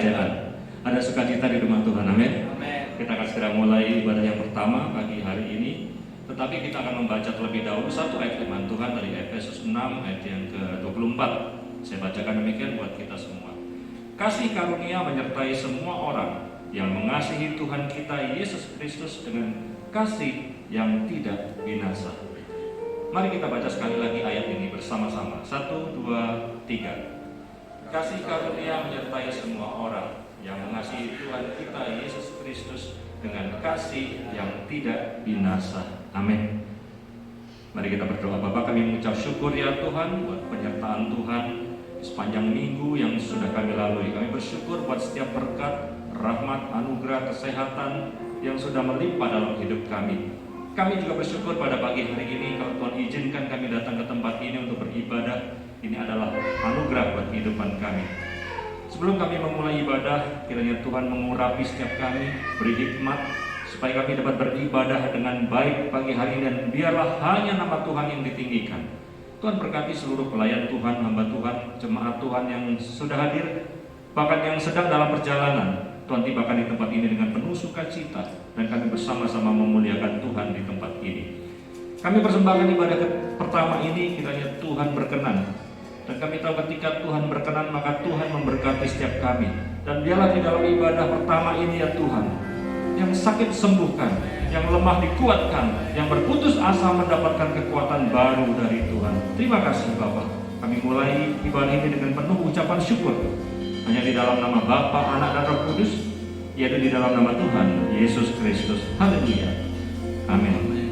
kerajaan. Ada sukacita di rumah Tuhan, amin. Kita akan segera mulai ibadah yang pertama pagi hari ini. Tetapi kita akan membaca terlebih dahulu satu ayat firman Tuhan dari Efesus 6 ayat yang ke-24. Saya bacakan demikian buat kita semua. Kasih karunia menyertai semua orang yang mengasihi Tuhan kita Yesus Kristus dengan kasih yang tidak binasa. Mari kita baca sekali lagi ayat ini bersama-sama. 1, 2, 3. Kasih karunia menyertai semua orang yang mengasihi Tuhan kita Yesus Kristus dengan kasih yang tidak binasa. Amin. Mari kita berdoa. Bapa, kami mengucap syukur ya Tuhan buat penyertaan Tuhan sepanjang minggu yang sudah kami lalui. Kami bersyukur buat setiap berkat, rahmat, anugerah, kesehatan yang sudah melimpah dalam hidup kami. Kami juga bersyukur pada pagi hari ini kalau Tuhan izinkan kami datang ke tempat ini untuk beribadah. Ini adalah anugerah buat kehidupan kami. Sebelum kami memulai ibadah, kiranya Tuhan mengurapi setiap kami, beri hikmat supaya kami dapat beribadah dengan baik pagi hari ini, dan biarlah hanya nama Tuhan yang ditinggikan. Tuhan berkati seluruh pelayan Tuhan, hamba Tuhan, jemaat Tuhan yang sudah hadir, bahkan yang sedang dalam perjalanan. Tuhan tibakan di tempat ini dengan penuh sukacita, dan kami bersama-sama memuliakan Tuhan di tempat ini. Kami persembahkan ibadah pertama ini, kiranya Tuhan berkenan. Dan kami tahu ketika Tuhan berkenan, maka Tuhan memberkati setiap kami. Dan biarlah di dalam ibadah pertama ini ya Tuhan, yang sakit sembuhkan, yang lemah dikuatkan, yang berputus asa mendapatkan kekuatan baru dari Tuhan. Terima kasih Bapa. Kami mulai ibadah ini dengan penuh ucapan syukur. Hanya di dalam nama Bapa, Anak, dan Roh Kudus, yaitu di dalam nama Tuhan Yesus Kristus. Haleluya. Amin.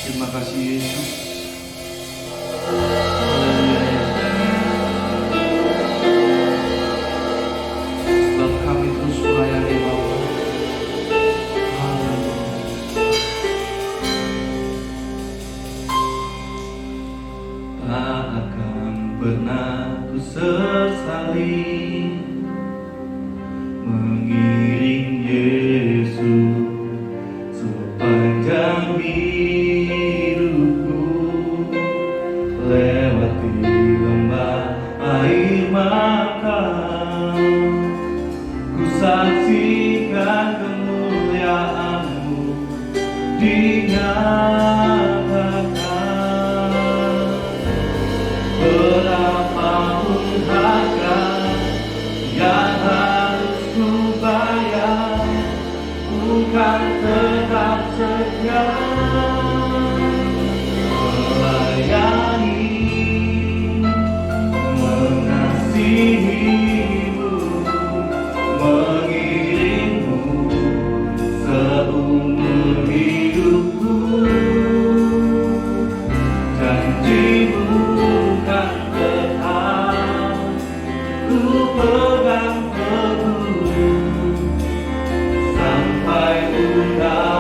Terima kasih Yesus. Sebab kami terus melayani Bapa. Tak akan pernah ku sesali mengiring Yesus sepanjang hidupku, lewati lembah air mata, ku saksikan kemuliaan-Mu dinyatakan. Berapapun harga yang harus ku bayar, ku kan tetap setia melayani, mengasihi-Mu, mengiring-Mu seumur hidupku. Janji-Mu kan tetap ku pegang teguh sampai udah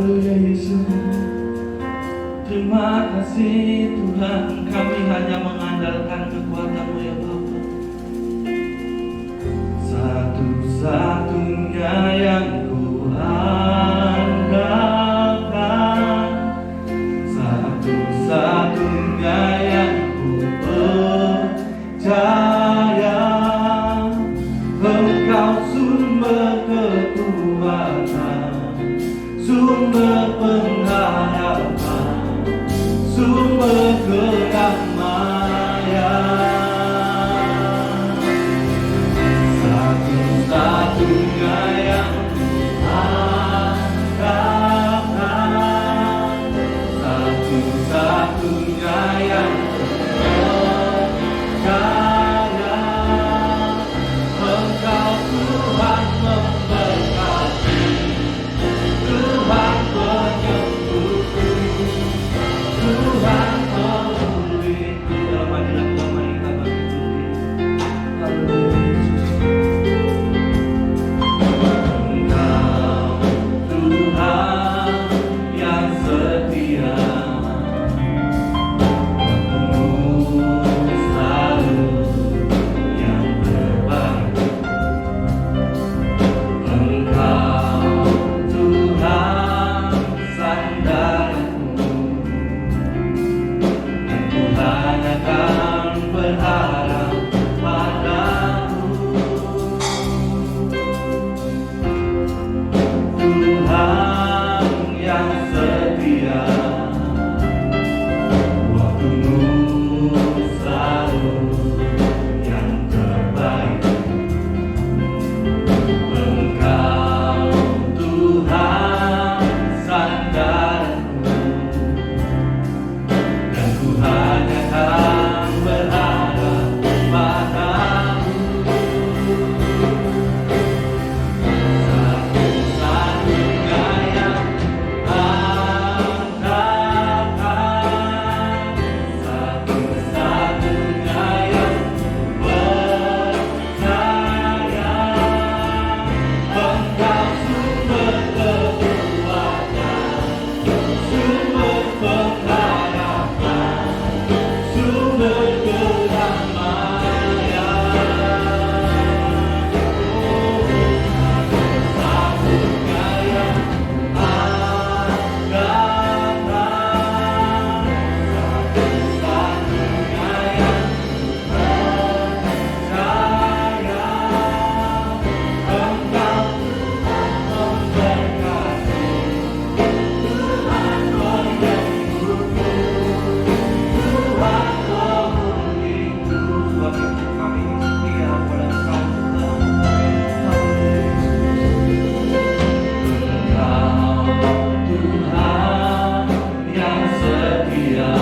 Haleluya Yesus. Terima kasih Tuhan, kami hanya mengandalkan kekuatan-Mu ya Bapa. Satu-satunya yang ku andalkan, satu-satunya yang ku percaya, Engkau sumber kekuatan, sumber pengharapan, sumber kedamaian. Satu-satunya yang kuandalkan, satu-satunya yang percaya, Engkau Tuhan memberkati, Tuhan penyembuhku, Tuhan pemulihku. Dalam hadirat Tuhan kita bagi Tuhan. Haleluya Yesus. Engkau Tuhan yang setia, waktu-Mu selalu yang terbaik. Engkau Tuhan sandaranku, dan ku hanya akan berharap padamu. Tuhan yang setia, waktu-Mu selalu yang terbaik. Engkau Tuhan sandaranku, dan ku hanya akan berharap padamu. Satu-satunya yang andalkan, satu-satunya yang percaya, Engkau sumber kekuatan, sumber pengharapan, sumber kedamaian. Satu-satunya yang andalkan, satu-satunya yang percaya, Engkau memberkati, Tuhan penyembuhku, Tuhan pemulihku. Sebab itu kami setia pada Engkau Tuhan. Engkau Tuhan yang setia,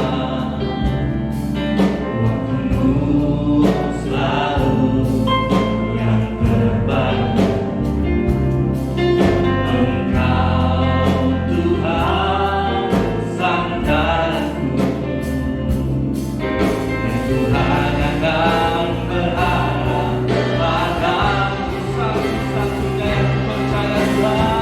waktu-Mu selalu yang terbaik. Engkau Tuhan sandaranku, dan ku hanya akan berharap padamu. Satu-satunya yang ku percaya Tuhan.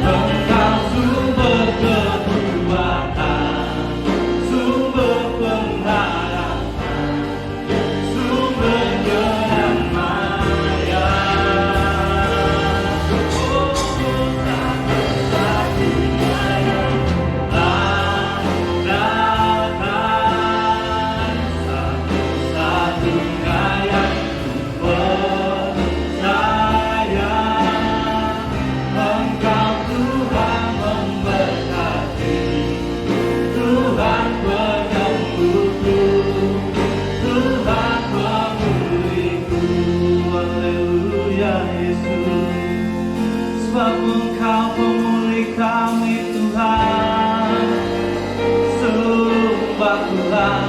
Engkau sumber kekuatan, sumber pengharapan, sumber kedamaian. Satu-satunya yang andalkan, satu-satunya yang percaya, Engkau Tuhan memberkati, Tuhan penyembuhku, Tuhan pemulihku. Haleluya Yesus. Sebab Engkau pemulih kami Tuhan. Sembah Tuhan,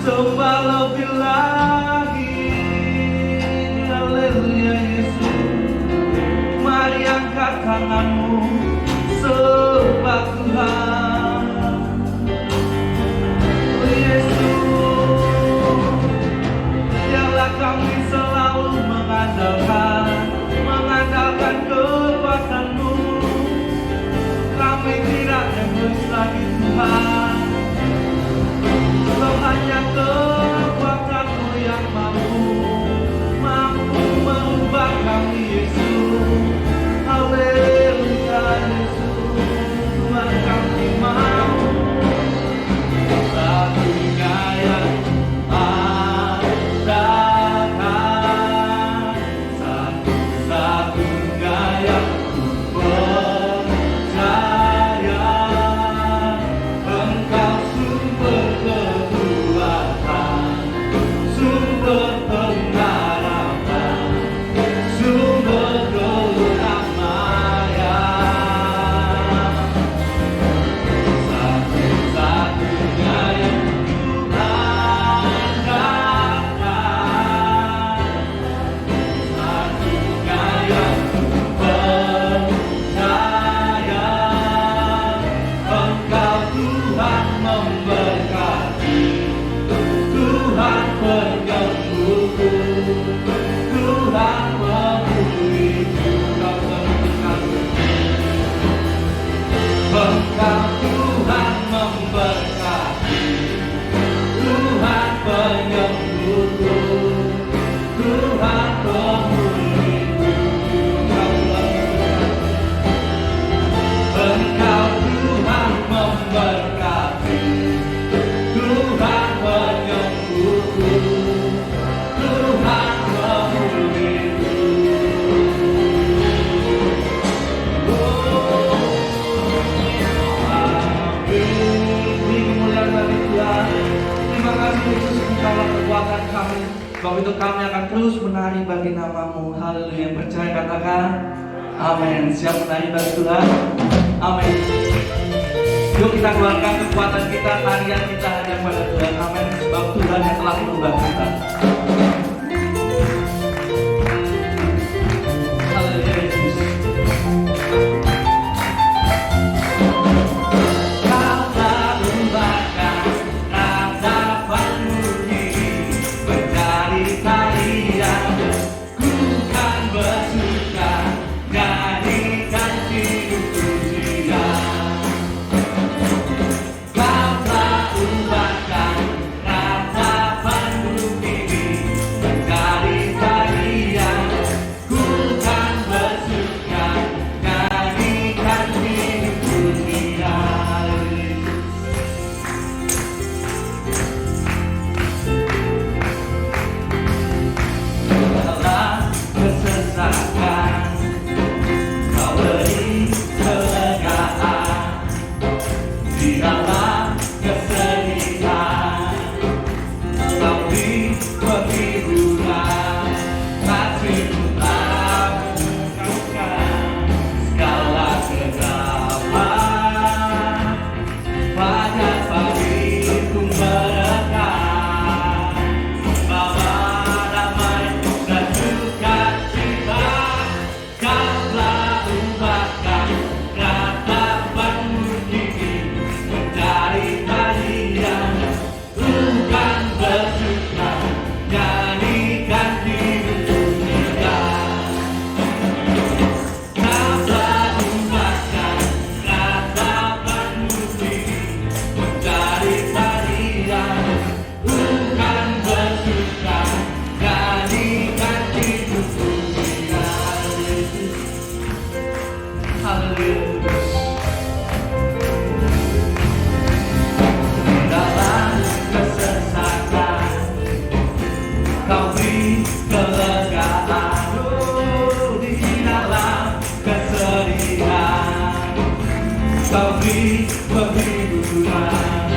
sembah lebih lagi. Haleluya Yesus. Mari angkat tanganmu, sembah Tuhan. terus menari bagi namamu. Haleluya. Percaya katakan amin. Siap menari bagi Tuhan. Amin. Yuk kita keluarkan kekuatan kita, tarian kita hanya pada Tuhan. Amin. Sebab Tuhan yang telah mengubah kita. Haleluya Yesus. Kau telah ubahkan ratapanmu ini menjadi tarian. Ku kan bersuka nyanyikan hidupku dia. Kau telah ubahkan ratapanmu ini menjadi tarian. Ku kan bersuka nyanyikan hidupku dia. Dalam kesesakan Kau beri kelegaan, di dalam kesedihan Kau beri penghiburan. Kasih-Mu telah menyembuhkan segala kegelapan. Wajah pagiku merekah, membawa damai dan sukacita. Kau telah ubahkan ratapanmu ini menjadi tarian. Bukan bersuka nyanyikan hidupku dia. Kau telah ubahkan ratapanmu ini menjadi tarian. Bukan bersuka nyanyikan hidupku dia. Haleluya. Di dalam kesesakan Kau beri kelegaan. Oh, di dalam kesedihan Kau beri penghiburan.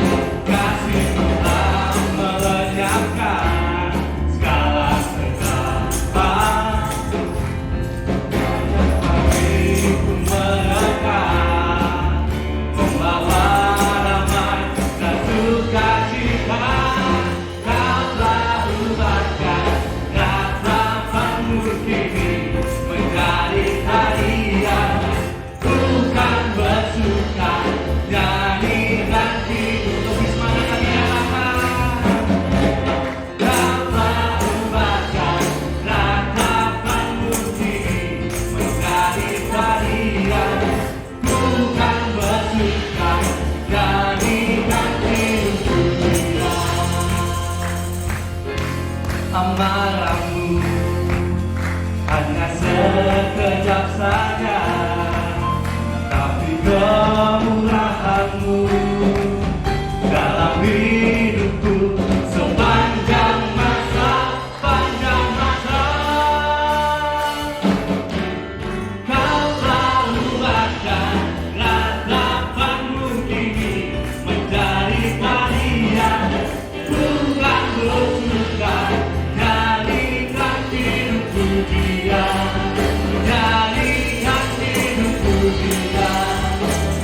Kasih-Mu telah melenyapkan segala kegelapan. Pagiku merekah, membawa damai dan sukacita. Kau telah ubahkan ratapanmu ini menjadi tarian. Bukan bersuka nyanyikan hidup. Lebih semangat lagi ya Bapak. Kau telah ubahkan ratapanmu ini menjadi tarian. Bukan bersuka nyanyikan hidupku dia. Amarahmu hanya sekejap saja, tapi kemurahan-Mu dalam hidupku sepanjang masa, panjang masa. Kau telah ubahkan ratapanmu ini menjadi tarian. Bukan bersuka nyanyikan hidupku dia. Nyanyikan hidupku dia.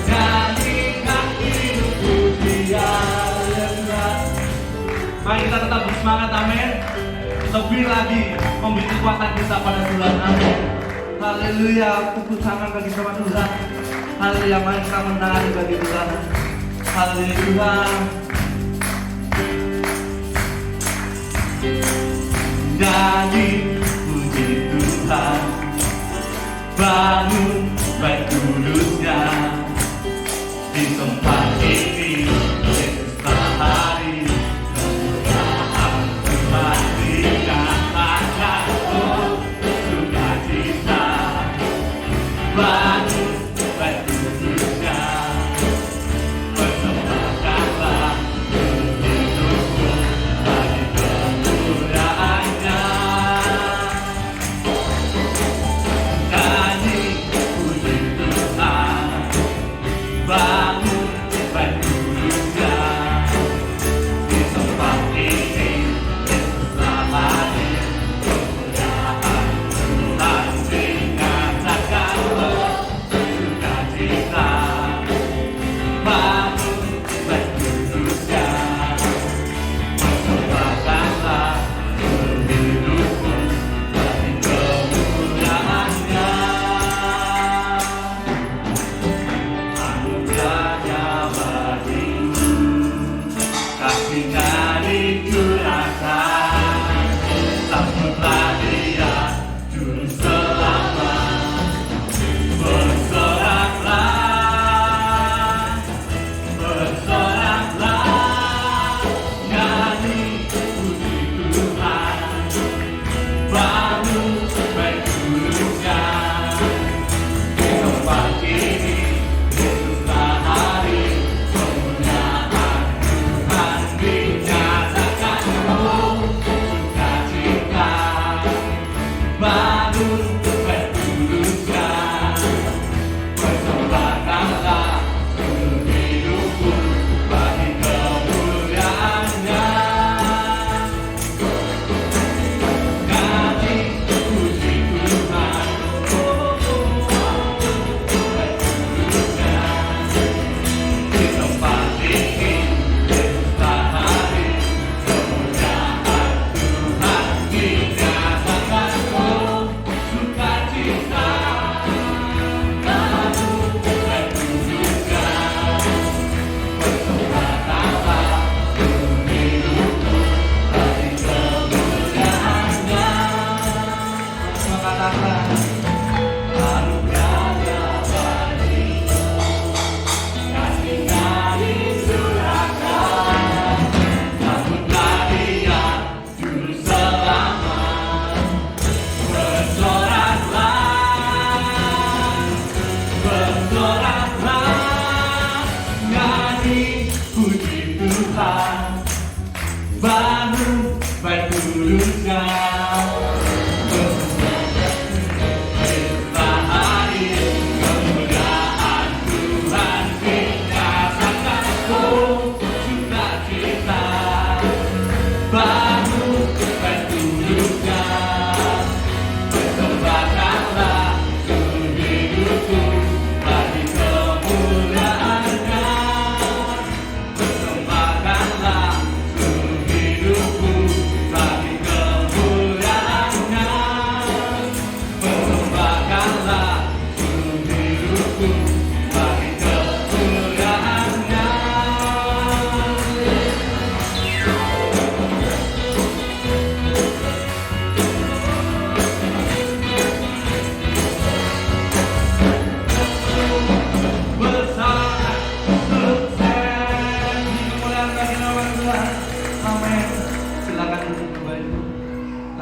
Nyanyikan hidupku dia. Mari kita tetap bersemangat, amin. Lebih lagi memberi kekuatan kita pada Tuhan, amin. Haleluya, tepuk tangan bagi sama Tuhan. Haleluya, mari kita menari bagi Tuhan. Haleluya Tuhan. Nyanyi puji Tuhan, bangun baik kudusnya di tempat ini. Yesus telah hadir, kemuliaan Tuhan dikatakan. Oh, sukacita, bangun baik kudusnya, persembahkanlah hidupku bagi kemuliaannya. Nyanyi puji Tuhan,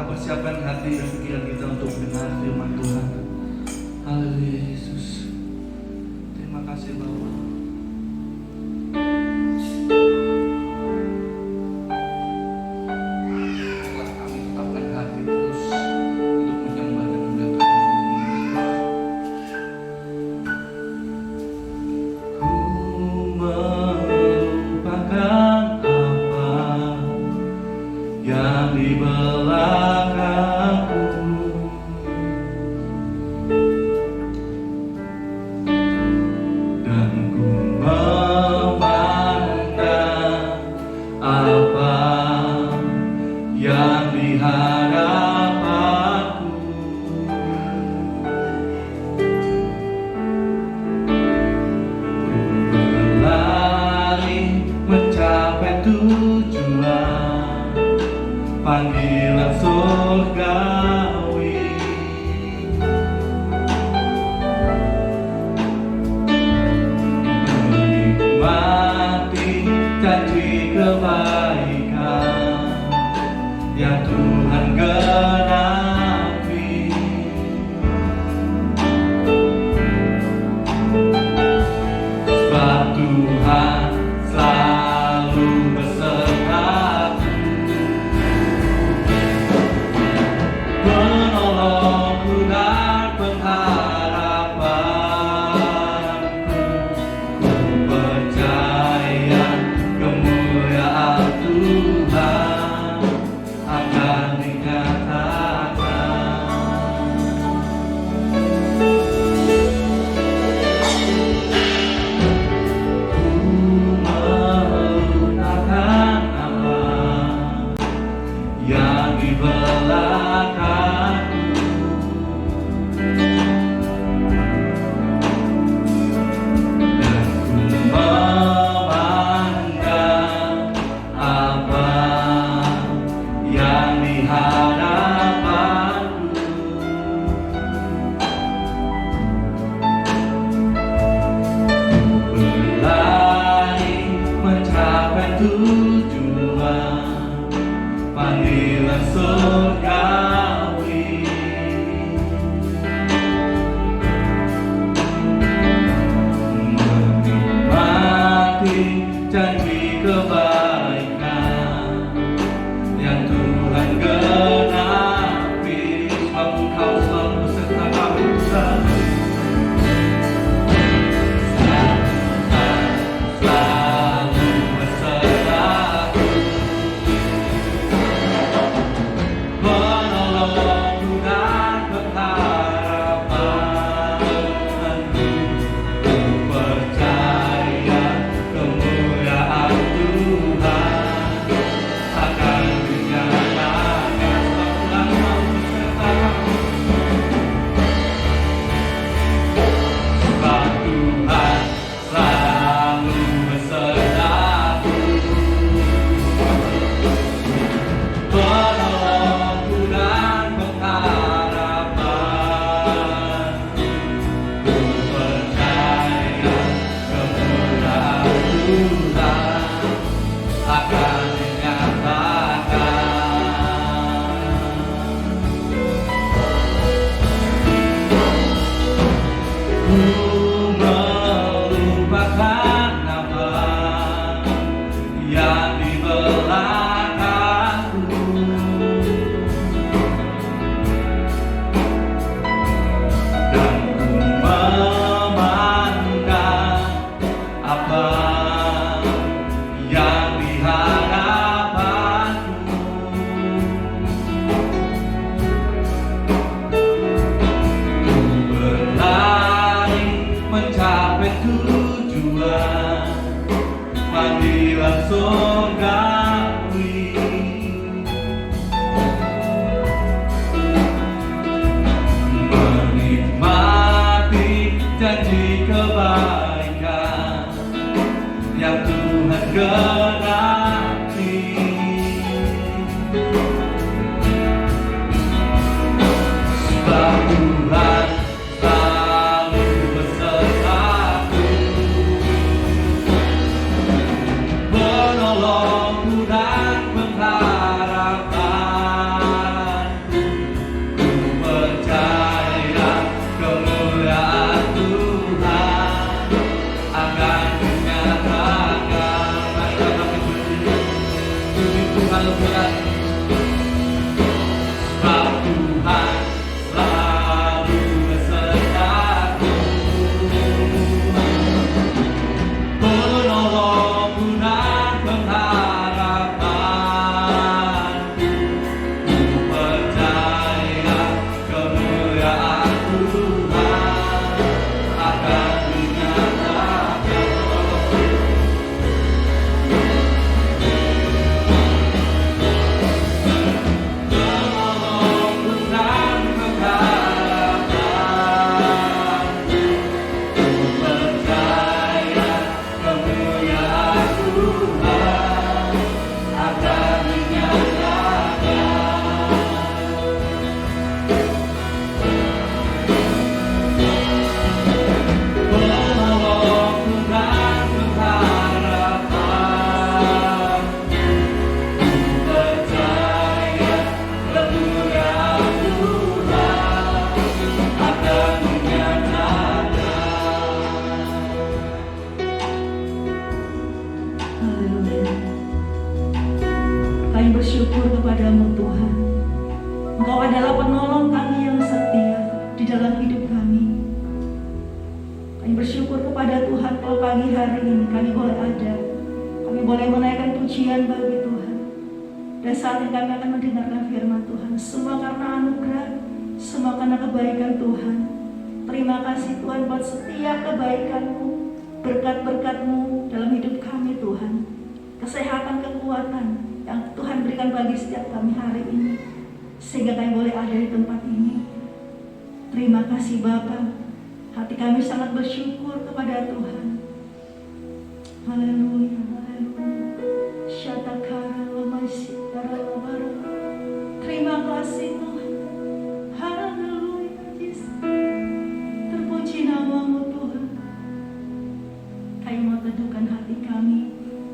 Persiapkan hati dan pikiran kita untuk mendengar firman Tuhan. Haleluya Yesus. Terima kasih Bapa. Telah kami tetapkan hati terus untuk menyembah dan memuliakan Ku melupakan apa yang di belakangku, dan kami. Kami bersyukur kepada Tuhan kalau pagi hari ini kami boleh ada. Kami boleh menaikkan pujian bagi Tuhan. Dan saat ini kami akan mendengarkan firman Tuhan. Semua karena anugerah, semua karena kebaikan Tuhan. Terima kasih Tuhan buat setiap kebaikan-Mu, berkat-berkat-Mu dalam hidup kami Tuhan. Kesehatan, kekuatan yang Tuhan berikan bagi setiap kami hari ini, sehingga kami boleh ada di tempat ini. Terima kasih Bapa. Hati kami sangat bersyukur kepada Tuhan. Haleluya, haleluya. Syatakara lamasyikara lamara. Terima kasih Tuhan. Haleluya Yesus. Terpuji namamu Tuhan. Kami mau teduhkan hati kami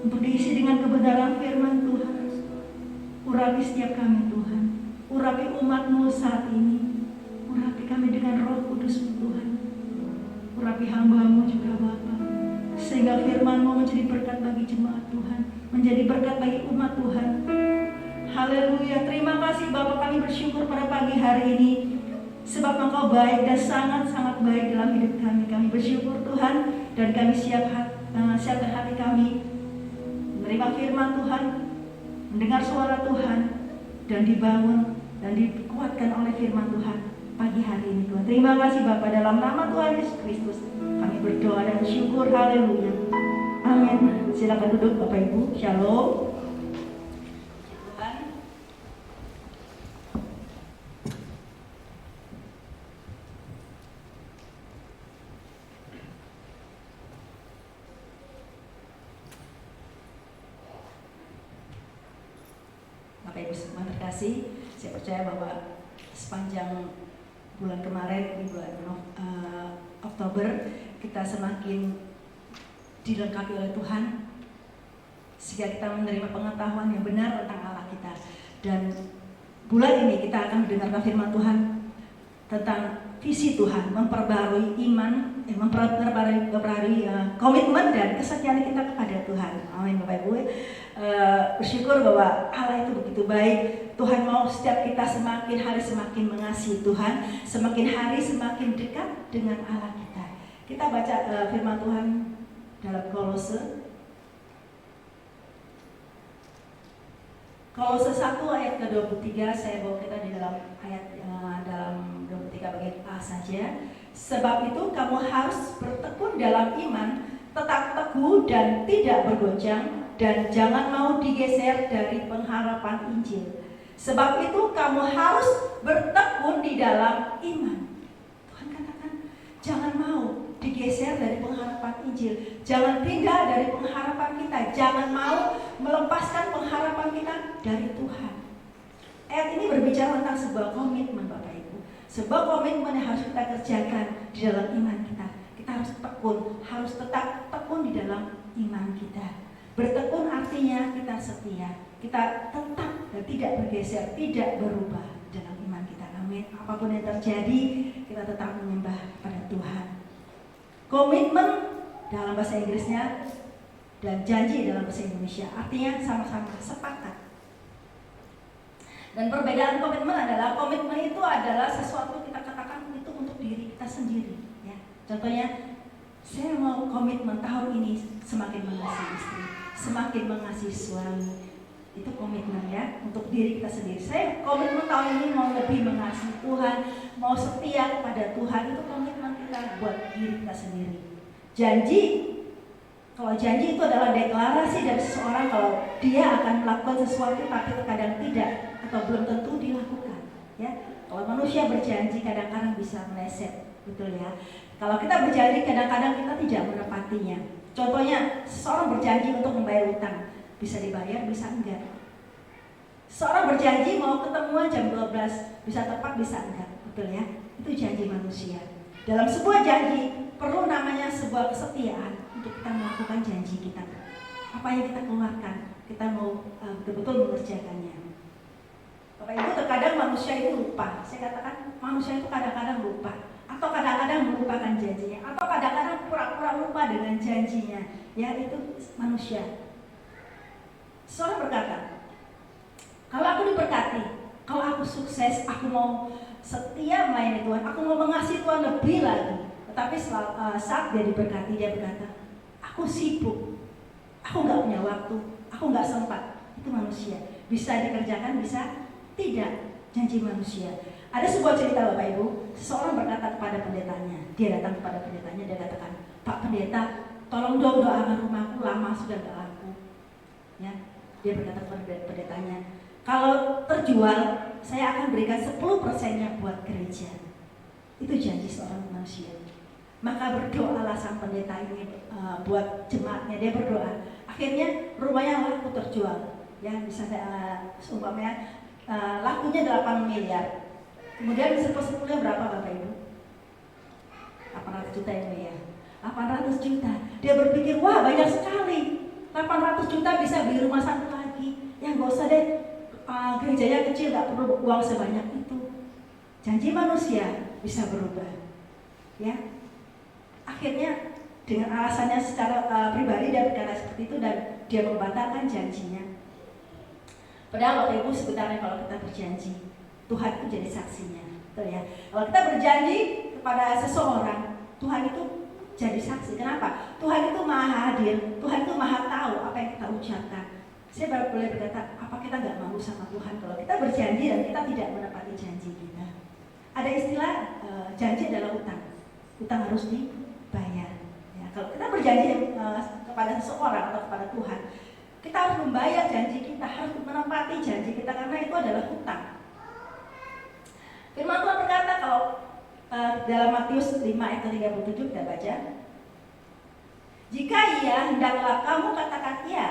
untuk diisi dengan kebenaran firman Tuhan. Urapi setiap kami Tuhan. Urapi umat-Mu saat ini. Urapi kami dengan Roh Kudus-Mu Tuhan. Urapi hamba-Mu juga Bapa, sehingga firman-Mu menjadi berkat bagi jemaat Tuhan, menjadi berkat bagi umat Tuhan. Haleluya. Terima kasih Bapa, kami bersyukur pada pagi hari ini, sebab Engkau baik dan sangat-sangat baik dalam hidup kami. Kami bersyukur Tuhan, dan kami siapkan hati kami menerima firman Tuhan, mendengar suara Tuhan, dan dibangun dan dikuatkan oleh firman Tuhan pagi hari ini Tuhan. Terima kasih Bapa, dalam nama Tuhan Yesus Kristus kami berdoa dan bersyukur. Haleluya. Amin. Silakan duduk Bapak Ibu. Shalom. Bapak Ibu semua terkasih, saya percaya bahwa sepanjang bulan kemarin, di bulan Oktober, kita semakin dilengkapi oleh Tuhan, sehingga kita menerima pengetahuan yang benar tentang Allah kita. Dan bulan ini kita akan mendengarkan firman Tuhan tentang visi Tuhan, memperbarui iman, memperbarui komitmen dan kesetiaan kita kepada Tuhan. Amin Bapak Ibu. Bersyukur bahwa Allah itu begitu baik. Tuhan mau setiap kita semakin hari semakin mengasihi Tuhan, semakin hari semakin dekat dengan Allah kita. Kita baca firman Tuhan dalam Kolose 1 ayat ke-23. Saya bawa kita di dalam ayat dalam 23 bagian A saja. Sebab itu kamu harus bertekun dalam iman, tetap teguh dan tidak bergoncang, dan jangan mau digeser dari pengharapan Injil. Sebab itu kamu harus bertekun di dalam iman. Tuhan katakan, jangan mau digeser dari pengharapan Injil. Jangan pindah dari pengharapan kita. Jangan mau melepaskan pengharapan kita dari Tuhan. Ayat ini berbicara tentang sebuah komitmen Bapak Ibu. Sebuah komitmen yang harus kita kerjakan di dalam iman kita. Kita harus tekun, harus tetap tekun di dalam iman kita. Bertekun artinya kita setia. Kita tetap dan tidak bergeser, tidak berubah dalam iman kita. Amin. Apapun yang terjadi, kita tetap menyembah pada Tuhan. Komitmen dalam bahasa Inggrisnya dan janji dalam bahasa Indonesia artinya sama-sama sepakat. Dan perbedaan komitmen adalah, komitmen itu adalah sesuatu kita katakan itu untuk diri kita sendiri. Ya. Contohnya, saya mau komitmen tahun ini semakin mengasihi istri, semakin mengasihi suami. Itu komitmen ya, untuk diri kita sendiri. Saya komitmen tahun ini mau lebih mengasihi Tuhan, mau setia kepada Tuhan. Itu komitmen kita buat diri kita sendiri. Janji, kalau janji itu adalah deklarasi dari seseorang kalau dia akan melakukan sesuatu tapi terkadang tidak atau belum tentu dilakukan. Ya, kalau manusia berjanji kadang-kadang bisa meleset, betul ya. Kalau kita berjanji kadang-kadang kita tidak menepatinya. Contohnya, seseorang berjanji untuk membayar utang. Bisa dibayar, bisa enggak. Seorang berjanji mau ketemuan jam 12, bisa tepat, bisa enggak. Betul ya? Itu janji manusia. Dalam sebuah janji, perlu namanya sebuah kesetiaan untuk kita melakukan janji kita. Apa yang kita keluarkan, kita mau betul-betul mengerjakannya. Bapak Ibu, terkadang manusia itu lupa. Saya katakan manusia itu kadang-kadang lupa. Atau kadang-kadang melupakan janjinya. Atau kadang-kadang pura-pura lupa dengan janjinya. Ya, itu manusia. Seorang berkata, kalau aku diberkati, kalau aku sukses, aku mau setia melayani Tuhan, aku mau mengasihi Tuhan lebih lagi. Tetapi saat dia diberkati, dia berkata, aku sibuk, aku nggak punya waktu, aku nggak sempat. Itu manusia, bisa dikerjakan, bisa tidak. Janji manusia. Ada sebuah cerita Bapak Ibu, seseorang berkata kepada pendetanya, dia datang kepada pendetanya, dia katakan, Pak Pendeta, tolong dong doakan rumahku, lama sudah nggak laku. Ya, dia berkata kepada pendetanya, kalau terjual, saya akan berikan 10%-nya buat gereja. Itu janji seorang manusia. Maka berdoalah sang pendeta ini buat jemaatnya, dia berdoa. Akhirnya rumahnya laku terjual. Ya, bisa seumpamanya lakunya 8 miliar. Kemudian 10%-nya berapa Bapak Ibu? 800 juta ya. 800 juta. Dia berpikir, wah banyak sekali. 800 juta bisa beli rumah satu lagi. Ya nggak usah deh, gerejanya kecil, nggak perlu uang sebanyak itu. Janji manusia bisa berubah. Ya. Akhirnya dengan alasannya secara pribadi dia berkata seperti itu dan dia membatalkan janjinya. Padahal Bapak Ibu sebenarnya kalau kita berjanji, Tuhan itu jadi saksinya, betul ya. Kalau kita berjanji kepada seseorang, Tuhan itu jadi saksi. Kenapa? Tuhan itu maha hadir, Tuhan itu maha tahu apa yang kita ucapkan. Saya boleh berkata, apa kita nggak malu sama Tuhan kalau kita berjanji dan kita tidak menepati janji kita? Ada istilah janji adalah utang, utang harus dibayar. Ya, kalau kita berjanji kepada seseorang atau kepada Tuhan, kita harus membayar janji kita, harus menepati janji kita karena itu adalah hutang. Firman Tuhan berkata kalau dalam Matius 5 ayat 37 kita baca, jika iya, hendaklah kamu katakan iya.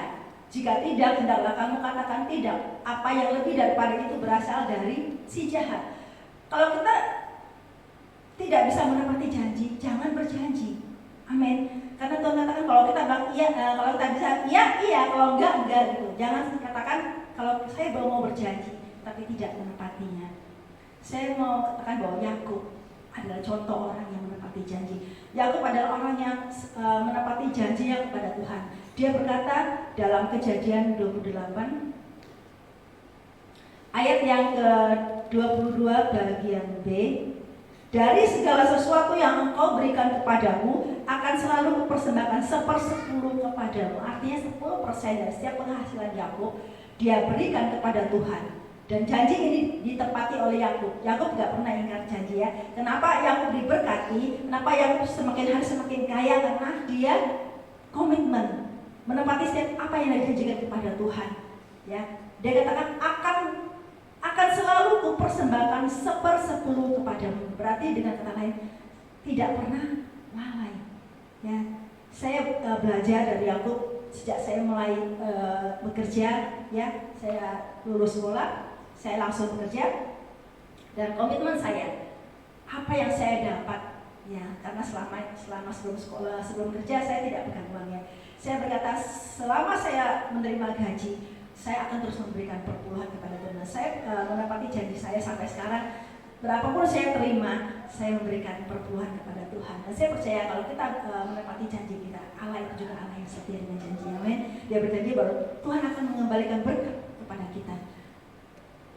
Jika tidak, hendaklah kamu katakan tidak. Apa yang lebih daripada itu berasal dari si jahat. Kalau kita tidak bisa menepati janji, jangan berjanji. Amin. Karena Tuhan katakan kalau kita bilang iya, kalau kita bisa iya, kalau enggak gitu. Jangan katakan kalau saya mau berjanji tapi tidak menepatinya. Saya mau katakan bahwa Yakub adalah contoh orang yang menepati janji. Yakub adalah orang yang menepati janjinya kepada Tuhan. Dia berkata dalam Kejadian 28 ayat yang ke-22 bagian B, dari segala sesuatu yang engkau berikan kepadamu akan selalu kupersembahkan 1/10 kepadamu. Artinya 10% dari setiap penghasilan Yakub dia berikan kepada Tuhan. Dan janji ini ditepati oleh Yakub. Yakub gak pernah ingkar janji ya. Kenapa Yakub diberkati? Kenapa Yakub semakin hari semakin kaya? Karena dia komitmen menepati setiap apa yang dia janjikan kepada Tuhan. Ya, dia katakan akan selalu kupersembahkan 1/10 kepadamu. Berarti dengan kata lain tidak pernah lalai. Ya, saya belajar dari Yakub sejak saya mulai bekerja. Ya, saya lulus sekolah. Saya langsung bekerja dan komitmen saya apa yang saya dapat ya, karena selama sebelum kerja saya tidak pegang uangnya. Saya berkata selama saya menerima gaji saya akan terus memberikan perpuluhan kepada Tuhan. Saya menepati janji saya sampai sekarang, berapapun saya terima saya memberikan perpuluhan kepada Tuhan. Dan saya percaya kalau kita menepati janji kita, Allah itu juga Allah yang setia dengan janji. Amin. Dia berjanji bahwa Tuhan akan mengembalikan berkat kepada kita.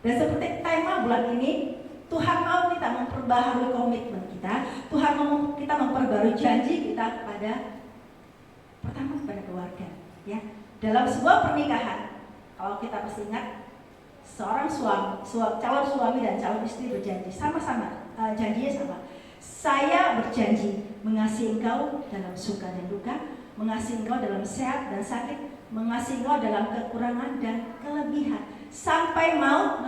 Dan seperti tema bulan ini, Tuhan mau kita memperbaharui komitmen kita. Tuhan mau kita memperbarui janji kita kepada pertama kepada keluarga. Ya, dalam sebuah pernikahan, kalau kita masih ingat, seorang calon suami dan calon istri berjanji sama-sama, janjinya sama. Saya berjanji mengasihi engkau dalam suka dan duka, mengasihi engkau dalam sehat dan sakit, mengasihi engkau dalam kekurangan dan kelebihan, sampai mau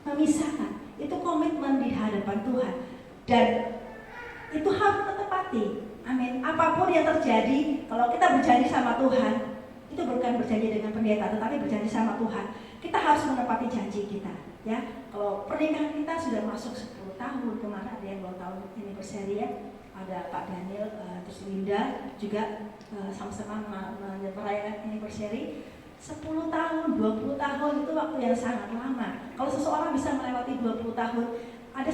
memisahkan. Itu komitmen di hadapan Tuhan dan itu harus ditepati. Amin. Apapun yang terjadi, kalau kita berjanji sama Tuhan, itu bukan berjanji dengan pendeta, tetapi berjanji sama Tuhan. Kita harus menepati janji kita. Ya, kalau pernikahan kita sudah masuk 10 tahun, kemarin ada yang 2 tahun anniversary ya, ada Pak Daniel, terus Linda juga sama-sama merayakan anniversary. 10 tahun, 20 tahun itu waktu yang sangat lama. Kalau seseorang bisa melewati 20 tahun, ada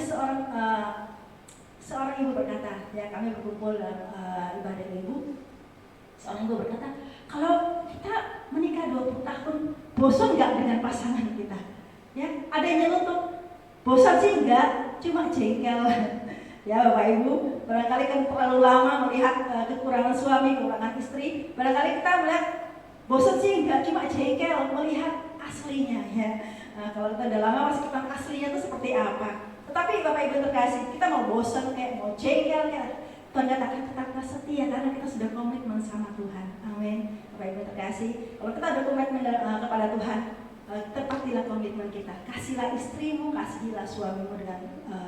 seorang ibu berkata, ya kami berkumpul dalam ibadah ibu. Seorang ibu berkata, kalau kita menikah 20 tahun, bosan nggak dengan pasangan kita? Ya, ada yang nyelutuk, bosan sih enggak, cuma jengkel. Ya Bapak Ibu, barangkali kan terlalu lama melihat kekurangan suami, kekurangan istri. Barangkali kita melihat bosan sih, nggak cuma jengkel, melihat aslinya ya. Nah, kalau kita udah lama masih kita aslinya itu seperti apa. Tetapi Bapak Ibu terkasih, kita mau bosan kayak mau jengkel ya, Tuhan katakan tetaplah setia karena kita sudah komitmen sama Tuhan. Amin. Bapak Ibu terkasih, kalau kita ada komitmen kepada Tuhan, tepatilah komitmen kita. Kasihlah istrimu, kasihilah suamimu dengan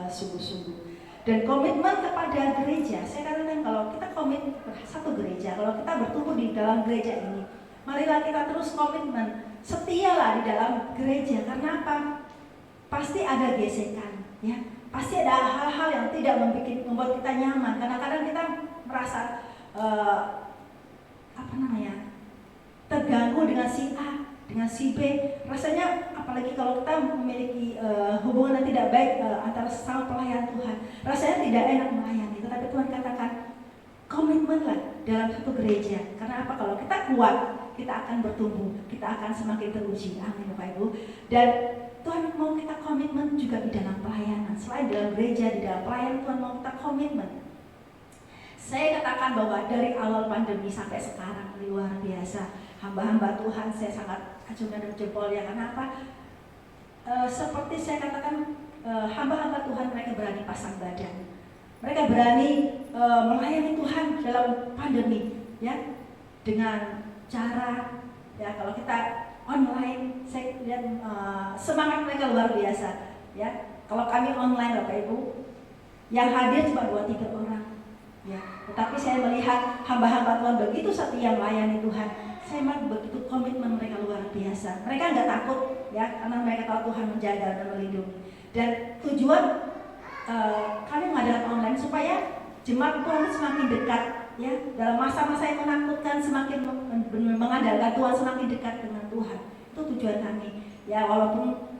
sungguh-sungguh. Dan komitmen kepada gereja, saya katakan kalau kita komit satu gereja, kalau kita bertumbuh di dalam gereja ini, marilah kita terus komitmen, setialah di dalam gereja. Karena apa? Pasti ada gesekan, ya. Pasti ada hal-hal yang tidak membuat kita nyaman. Kadang-kadang kita merasa terganggu dengan si A, dengan si B. Rasanya apalagi kalau kita memiliki hubungan yang tidak baik antara sesama pelayan Tuhan, rasanya tidak enak melayani. Tetapi Tuhan katakan komitmenlah dalam satu gereja. Karena apa? Kalau kita kuat, kita akan bertumbuh, kita akan semakin teruji. Amin Bapak Ibu. Dan Tuhan mau kita komitmen juga di dalam pelayanan. Selain dalam gereja, di dalam pelayanan Tuhan mau kita komitmen. Saya katakan bahwa dari awal pandemi sampai sekarang luar biasa. Hamba-hamba Tuhan saya sangat acungkan jempol ya. Karena apa? Seperti saya katakan, hamba-hamba Tuhan mereka berani pasang badan. Mereka berani melayani Tuhan dalam pandemi, ya, dengan cara ya kalau kita online, saya lihat semangat mereka luar biasa, ya. Kalau kami online Bapak Ibu, yang hadir cuma 2-3 orang, ya. Tetapi saya melihat hamba-hamba Tuhan begitu setia melayani Tuhan. Saya memang begitu komitmen mereka luar biasa. Mereka nggak takut, ya, karena mereka tahu Tuhan menjaga dan melindungi. Dan tujuan kami mengadakan online supaya jemaat Tuhan semakin dekat, ya, dalam masa-masa yang menakutkan semakin mengandalkan Tuhan, semakin dekat dengan Tuhan. Itu tujuan kami. Ya, walaupun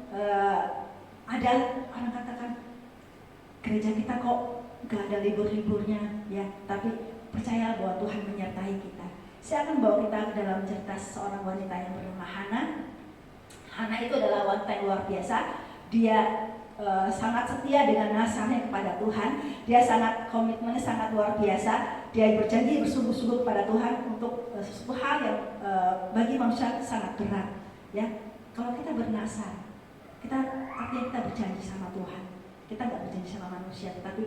ada orang katakan gereja kita kok nggak ada libur-liburnya, ya, tapi percaya bahwa Tuhan menyertai kita. Saya akan bawa kita ke dalam cerita seorang wanita yang bernama Hana. Hana itu adalah wanita yang luar biasa. Dia sangat setia dengan nasarnya kepada Tuhan. Dia sangat komitmennya sangat luar biasa. Dia berjanji bersungguh-sungguh kepada Tuhan untuk sesuatu hal yang bagi manusia sangat berat. Ya, kalau kita bernasar, artinya kita berjanji sama Tuhan. Kita nggak berjanji sama manusia, tetapi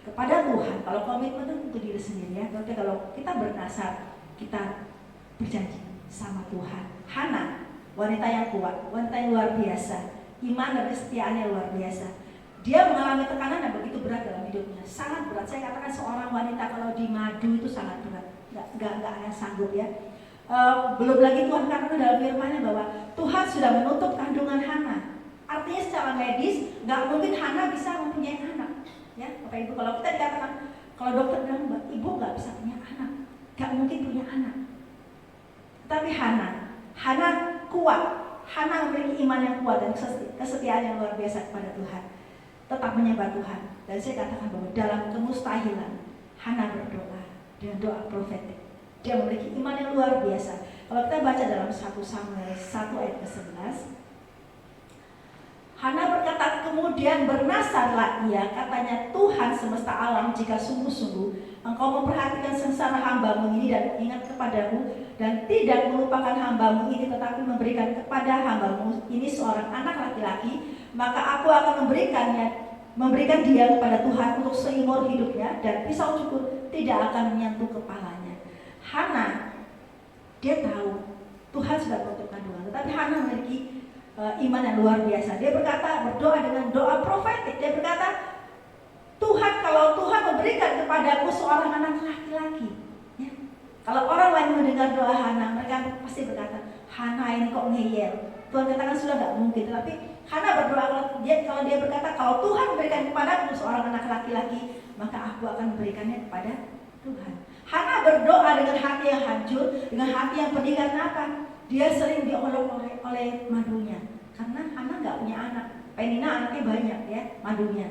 kepada Tuhan. Kalau komitmen itu untuk diri sendiri, ya. Tapi kalau kita bernasar, kita berjanji sama Tuhan. Hana, wanita yang kuat, wanita yang luar biasa. Iman dan kesetiaannya luar biasa. Dia mengalami tekanan yang begitu berat dalam hidupnya, sangat berat. Saya katakan seorang wanita kalau di madu itu sangat berat, nggak ada sanggup, ya. Belum lagi Tuhan katakan dalam firman-Nya bahwa Tuhan sudah menutup kandungan Hana. Artinya secara medis nggak mungkin Hana bisa mempunyai anak, ya. Bapak Ibu, kalau kita dikatakan, kalau dokter bilang ibu nggak bisa punya anak, nggak mungkin punya anak. Tapi Hana kuat. Hana memiliki iman yang kuat dan kesetiaan yang luar biasa kepada Tuhan. Tetap menyembah Tuhan. Dan saya katakan bahwa dalam kemustahilan, Hana berdoa dengan doa profetik. Dia memiliki iman yang luar biasa. Kalau kita baca dalam 1 Samuel 1 ayat ke-11, Hana berkata, kemudian bernasarlah ia, katanya, Tuhan semesta alam, jika sungguh-sungguh engkau memperhatikan sengsara hambamu ini dan ingat kepadamu dan tidak melupakan hambamu ini, tetapi memberikan kepada hambamu ini seorang anak laki-laki, maka aku akan memberikan dia kepada Tuhan untuk seumur hidupnya, dan pisau cukur tidak akan menyentuh kepalanya. Hana, dia tahu Tuhan sudah menutup kandungan, tetapi Hana memiliki iman yang luar biasa. Dia berdoa dengan doa profetik. Dia berkata, Tuhan, kalau Tuhan memberikan kepadaku seorang anak laki-laki, ya. Kalau orang lain mendengar doa Hana, mereka pasti berkata, Hana ini kok ngeyel. Tuhan katakan sudah nggak mungkin. Tapi Hana berdoa, kalau dia berkata, kalau Tuhan memberikan kepadaku seorang anak laki-laki, maka aku akan memberikannya kepada Tuhan. Hana berdoa dengan hati yang hancur, dengan hati yang pedih. Karena apa? Dia sering diolok oleh madunya. Karena Hana nggak punya anak. Penina anaknya banyak, ya, madunya.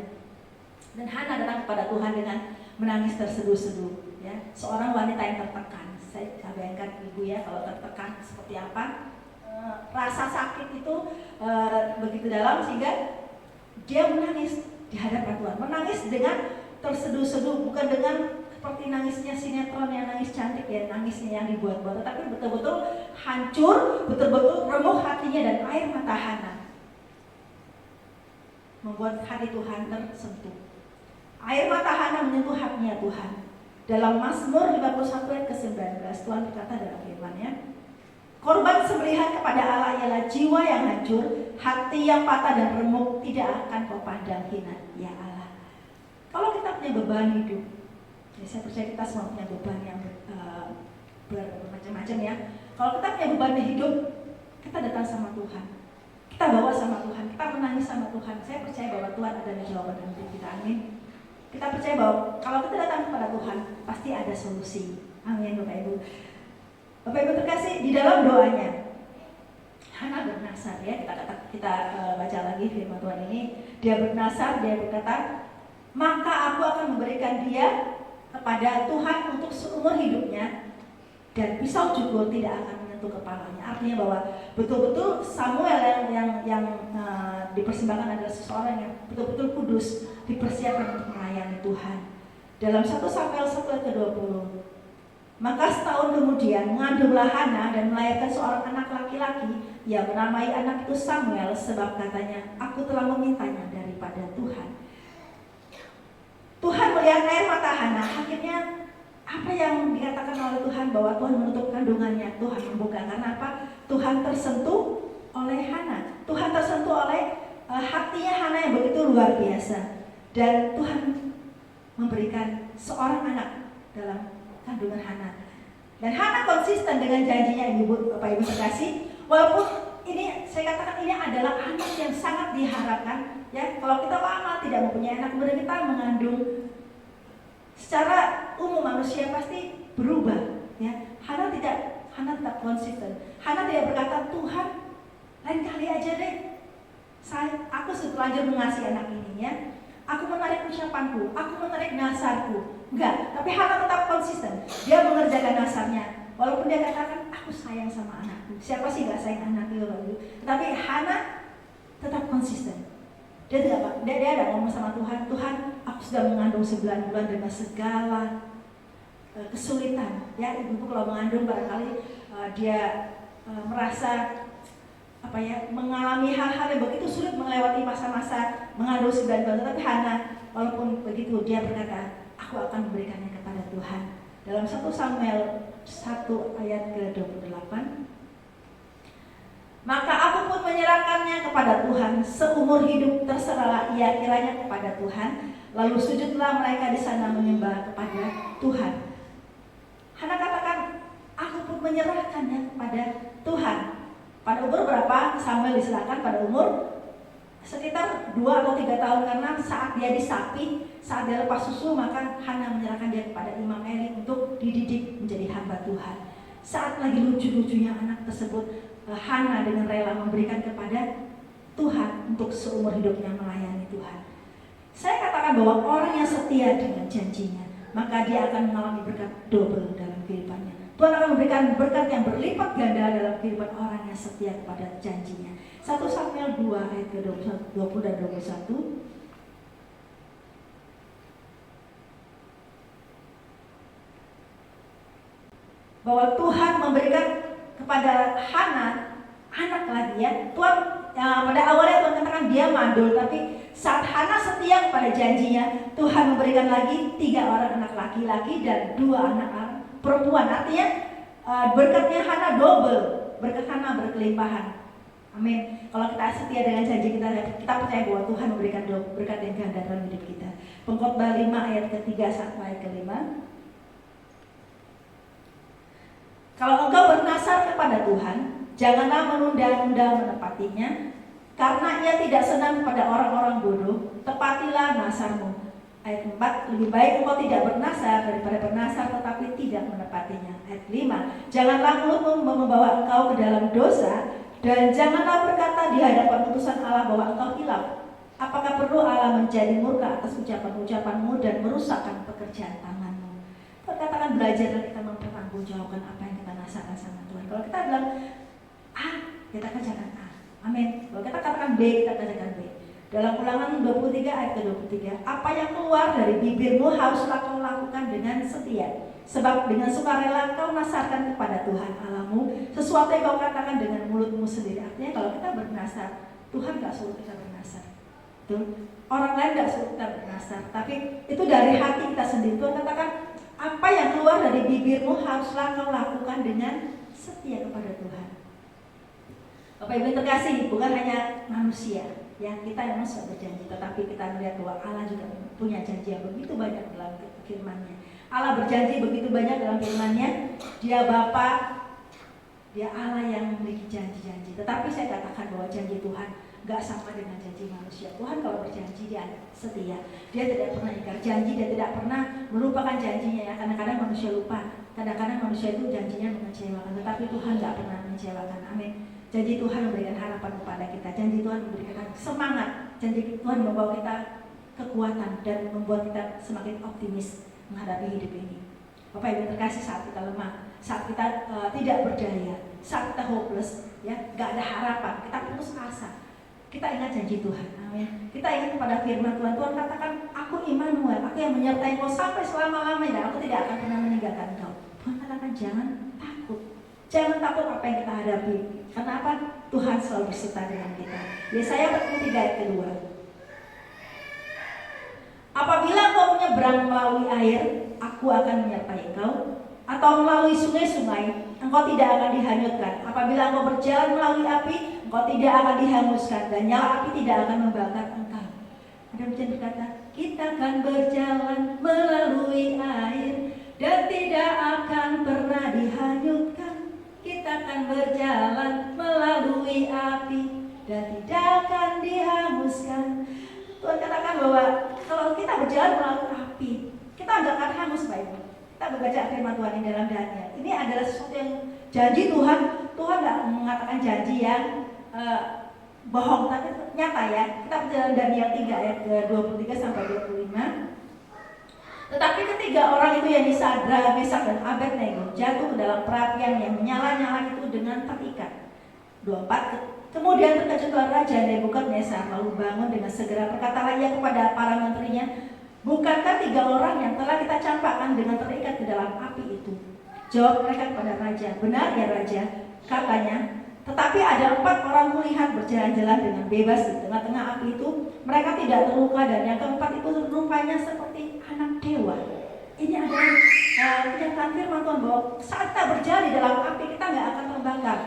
Dan Hana datang kepada Tuhan dengan menangis terseduh-seduh, ya. Seorang wanita yang tertekan. Saya bayangkan ibu, ya, kalau tertekan seperti apa. Rasa sakit itu begitu dalam sehingga dia menangis. di hadapan Tuhan. Menangis dengan terseduh-seduh, bukan dengan seperti nangisnya sinetron yang nangis cantik ya, nangisnya yang dibuat-buat, tetapi betul-betul hancur, betul-betul remuk hatinya, dan air mata Hana membuat hati Tuhan tersentuh. Air mata Hana menyentuh hatinya Tuhan. Dalam Mazmur 51 ayat ke-19, Tuhan berkata dalam firman-Nya, korban sembelihan kepada Allah ialah jiwa yang hancur, hati yang patah dan remuk tidak akan kau pandang hina, ya Allah. Kalau kita punya beban hidup, ya saya percaya kita semua punya beban yang bermacam-macam ya. Kalau kita punya beban hidup, kita datang sama Tuhan, kita bawa sama Tuhan, kita menangis sama Tuhan. Saya percaya bahwa Tuhan ada jawaban dalam hidup kita, amin. Kita percaya bahwa kalau kita datang kepada Tuhan, pasti ada solusi, amin Bapak Ibu. Bapak Ibu terkasih, di dalam doanya Hana bernasar ya, kita baca lagi firman Tuhan ini. Dia bernasar, dia berkata, maka aku akan memberikan dia kepada Tuhan untuk seumur hidupnya, dan pisau cukur tidak akan menyentuh kepalanya. Artinya bahwa betul-betul Samuel yang dipersembahkan adalah seseorang yang betul-betul kudus, dipersiapkan untuk melayani Tuhan. Dalam 1 Samuel 1 ayat ke-20, maka setahun kemudian mengandunglah Hana dan melahirkan seorang anak laki-laki. Ia menamai anak itu Samuel, sebab katanya, aku telah memintanya daripada Tuhan. Tuhan melihat air mata Hana. Akhirnya apa yang dikatakan oleh Tuhan bahwa Tuhan menutup kandungannya, Tuhan membuka. Karena apa? Tuhan tersentuh oleh Hana. Tuhan tersentuh oleh hatinya Hana yang begitu luar biasa. Dan Tuhan memberikan seorang anak dalam kandungan Hana. Dan Hana konsisten dengan janjinya, Ibu Bapak Ibu terkasih. Walaupun ini saya katakan ini adalah anak yang sangat diharapkan ya. Kalau kita lama tidak mempunyai anak, kemudian kita mengandung, secara umum manusia pasti berubah ya. Hana tetap konsisten. Hana tidak berkata, Tuhan lain kali aja deh, aku terlanjur mengasihi anak ini ya. Aku menarik ucapanku, aku menarik nasarku. Enggak, tapi Hana tetap konsisten. Dia mengerjakan nasarnya. Walaupun dia katakan, aku sayang sama anakku. Siapa sih gak sayang anaknya? Tapi Hana tetap konsisten. Dia ada ngomong sama Tuhan, Tuhan, aku sudah mengandung 9 bulan dengan segala kesulitan. Ya, ibu kalau mengandung barangkali dia merasa mengalami hal-hal yang begitu sulit, melewati masa-masa mengandung 9 bulan. Tapi Hana, walaupun begitu, dia berkata, aku akan memberikannya kepada Tuhan. Dalam 1 Samuel 1 ayat ke-28, maka aku pun menyerahkannya kepada Tuhan, seumur hidup terserahlah ia kiranya kepada Tuhan. Lalu sujudlah mereka di sana menyembah kepada Tuhan. Hana katakan, aku pun menyerahkannya kepada Tuhan. Pada umur berapa Samuel diserahkan? Pada umur sekitar 2 atau 3 tahun, karena saat dia disapi, saat dia lepas susu, maka Hana menyerahkan dia kepada Imam Eli untuk dididik menjadi hamba Tuhan. Saat lagi lucu-lucunya anak tersebut, Hana dengan rela memberikan kepada Tuhan untuk seumur hidupnya melayani Tuhan. Saya katakan bahwa orang yang setia dengan janjinya, maka dia akan mengalami berkat double dalam kehidupannya. Tuhan akan memberikan berkat yang berlipat ganda dalam kehidupan orang yang setia kepada janjinya. 1 Samuel 2 ayat ke-20 dan 21. Bahwa Tuhan memberikan kepada Hana anak lagi ya. Tuhan pada awalnya Tuhan katakan dia mandul, tapi saat Hana setia kepada janjinya, Tuhan memberikan lagi 3 orang anak laki-laki dan 2 anak perempuan. Artinya berkatnya Hana double, berkat Hana berkelimpahan. Amin. Kalau kita setia dengan janji kita percaya bahwa Tuhan memberikan berkat yang ganda dalam hidup kita. Pengkhotbah 5 ayat ke-3 sampai ayat ke-5. Kalau engkau bernasar kepada Tuhan, janganlah menunda-nunda menepatinya, karena ia tidak senang pada orang-orang bodoh. Tepatilah nasarmu. Ayat 4, lebih baik engkau tidak bernasar daripada bernasar tetapi tidak menepatinya. Ayat 5, janganlah mulutmu membawa engkau ke dalam dosa, dan janganlah berkata di hadapan utusan Allah bahwa engkau hilaf. Apakah perlu Allah menjadi murka atas ucapan-ucapanmu dan merusakkan pekerjaan tanganmu? Katakan belajarlah kita mempertanggungjawabkan apa yang kita nasarkan sama Tuhan. Kalau kita bilang A, kita kerjakan A. Amin. Kalau kita katakan B, kita kerjakan B. Dalam Ulangan 23 ayat ke-23, apa yang keluar dari bibirmu haruslah kau lakukan dengan setia. Sebab dengan sukarela kau nasarkan kepada Tuhan Allahmu sesuatu yang kau katakan dengan mulutmu sendiri. Artinya kalau kita bernasar, Tuhan gak suruh kita bernasar. Orang lain gak suruh kita bernasar, tapi itu dari hati kita sendiri. Tuhan katakan, apa yang keluar dari bibirmu haruslah kau lakukan dengan setia kepada Tuhan. Bapak Ibu yang terkasih, bukan hanya manusia ya, kita memang sudah berjanji, tetapi kita melihat bahwa Allah juga punya janji yang begitu banyak dalam firman-Nya. Allah berjanji begitu banyak dalam firman-Nya. Dia Bapa, Dia Allah yang memiliki janji-janji. Tetapi saya katakan bahwa janji Tuhan gak sama dengan janji manusia. Tuhan kalau berjanji Dia setia. Dia tidak pernah ingkar janji, Dia tidak pernah melupakan janjinya ya. Kadang-kadang manusia lupa, kadang-kadang manusia itu janjinya mengecewakan, tetapi Tuhan gak pernah mengecewakan. Amin. Janji Tuhan memberikan harapan kepada kita. Janji Tuhan memberikan semangat. Janji Tuhan membawa kita kekuatan dan membuat kita semakin optimis menghadapi hidup ini. Bapak Ibu terkasih, saat kita lemah, saat kita tidak berdaya, saat kita hopeless, ya, gak ada harapan, kita putus asa, kita ingat janji Tuhan. Amin. Kita ingat kepada firman Tuhan. Tuhan katakan, aku Immanuel, aku yang menyertai kau sampai selama-lamanya. Aku tidak akan pernah meninggalkan kau. Tuhan katakan, jangan takut. Jangan takut apa yang kita hadapi. Kenapa? Tuhan selalu berserta dengan kita. Yesaya 43 ayat kedua. Apabila kau menyeberang melalui air, aku akan menyertai engkau. Atau melalui sungai-sungai, engkau tidak akan dihanyutkan. Apabila engkau berjalan melalui api, engkau tidak akan dihanguskan. Dan nyala api tidak akan membakar engkau. Ada ujian berkata, kita akan berjalan melalui air dan tidak akan pernah dihanyutkan. Kita akan berjalan melalui api dan tidak akan dihanguskan. Tuhan katakan bahwa kalau kita berjalan melalui api, kita tidak akan hangus, Bapak. Kita membaca firman Tuhan di dalam Daniel. Ini adalah sesuatu yang janji Tuhan. Tuhan tidak mengatakan janji yang bohong, tapi nyata ya. Kita berjalan Daniel 3 ayat 23 sampai 25. Tetapi ketiga orang itu yang Sadrak, Mesak dan Abednego jatuh ke dalam perapian yang menyala-nyala itu dengan terikat. 24. Kemudian terkejutlah Raja Nebukadnezar lalu bangun dengan segera berkatalah ia kepada para menterinya, bukankah 3 orang yang telah kita campakkan dengan terikat ke dalam api itu? Jawab mereka kepada Raja, benar ya Raja, katanya. Tetapi ada 4 orang kulihat berjalan-jalan dengan bebas di tengah-tengah api itu. Mereka tidak terluka dan yang keempat itu rupanya seperti anak dewa. Ini adalah kenyataan firman Tuhan bahwa saat kita berjalan di dalam api kita nggak akan terbakar.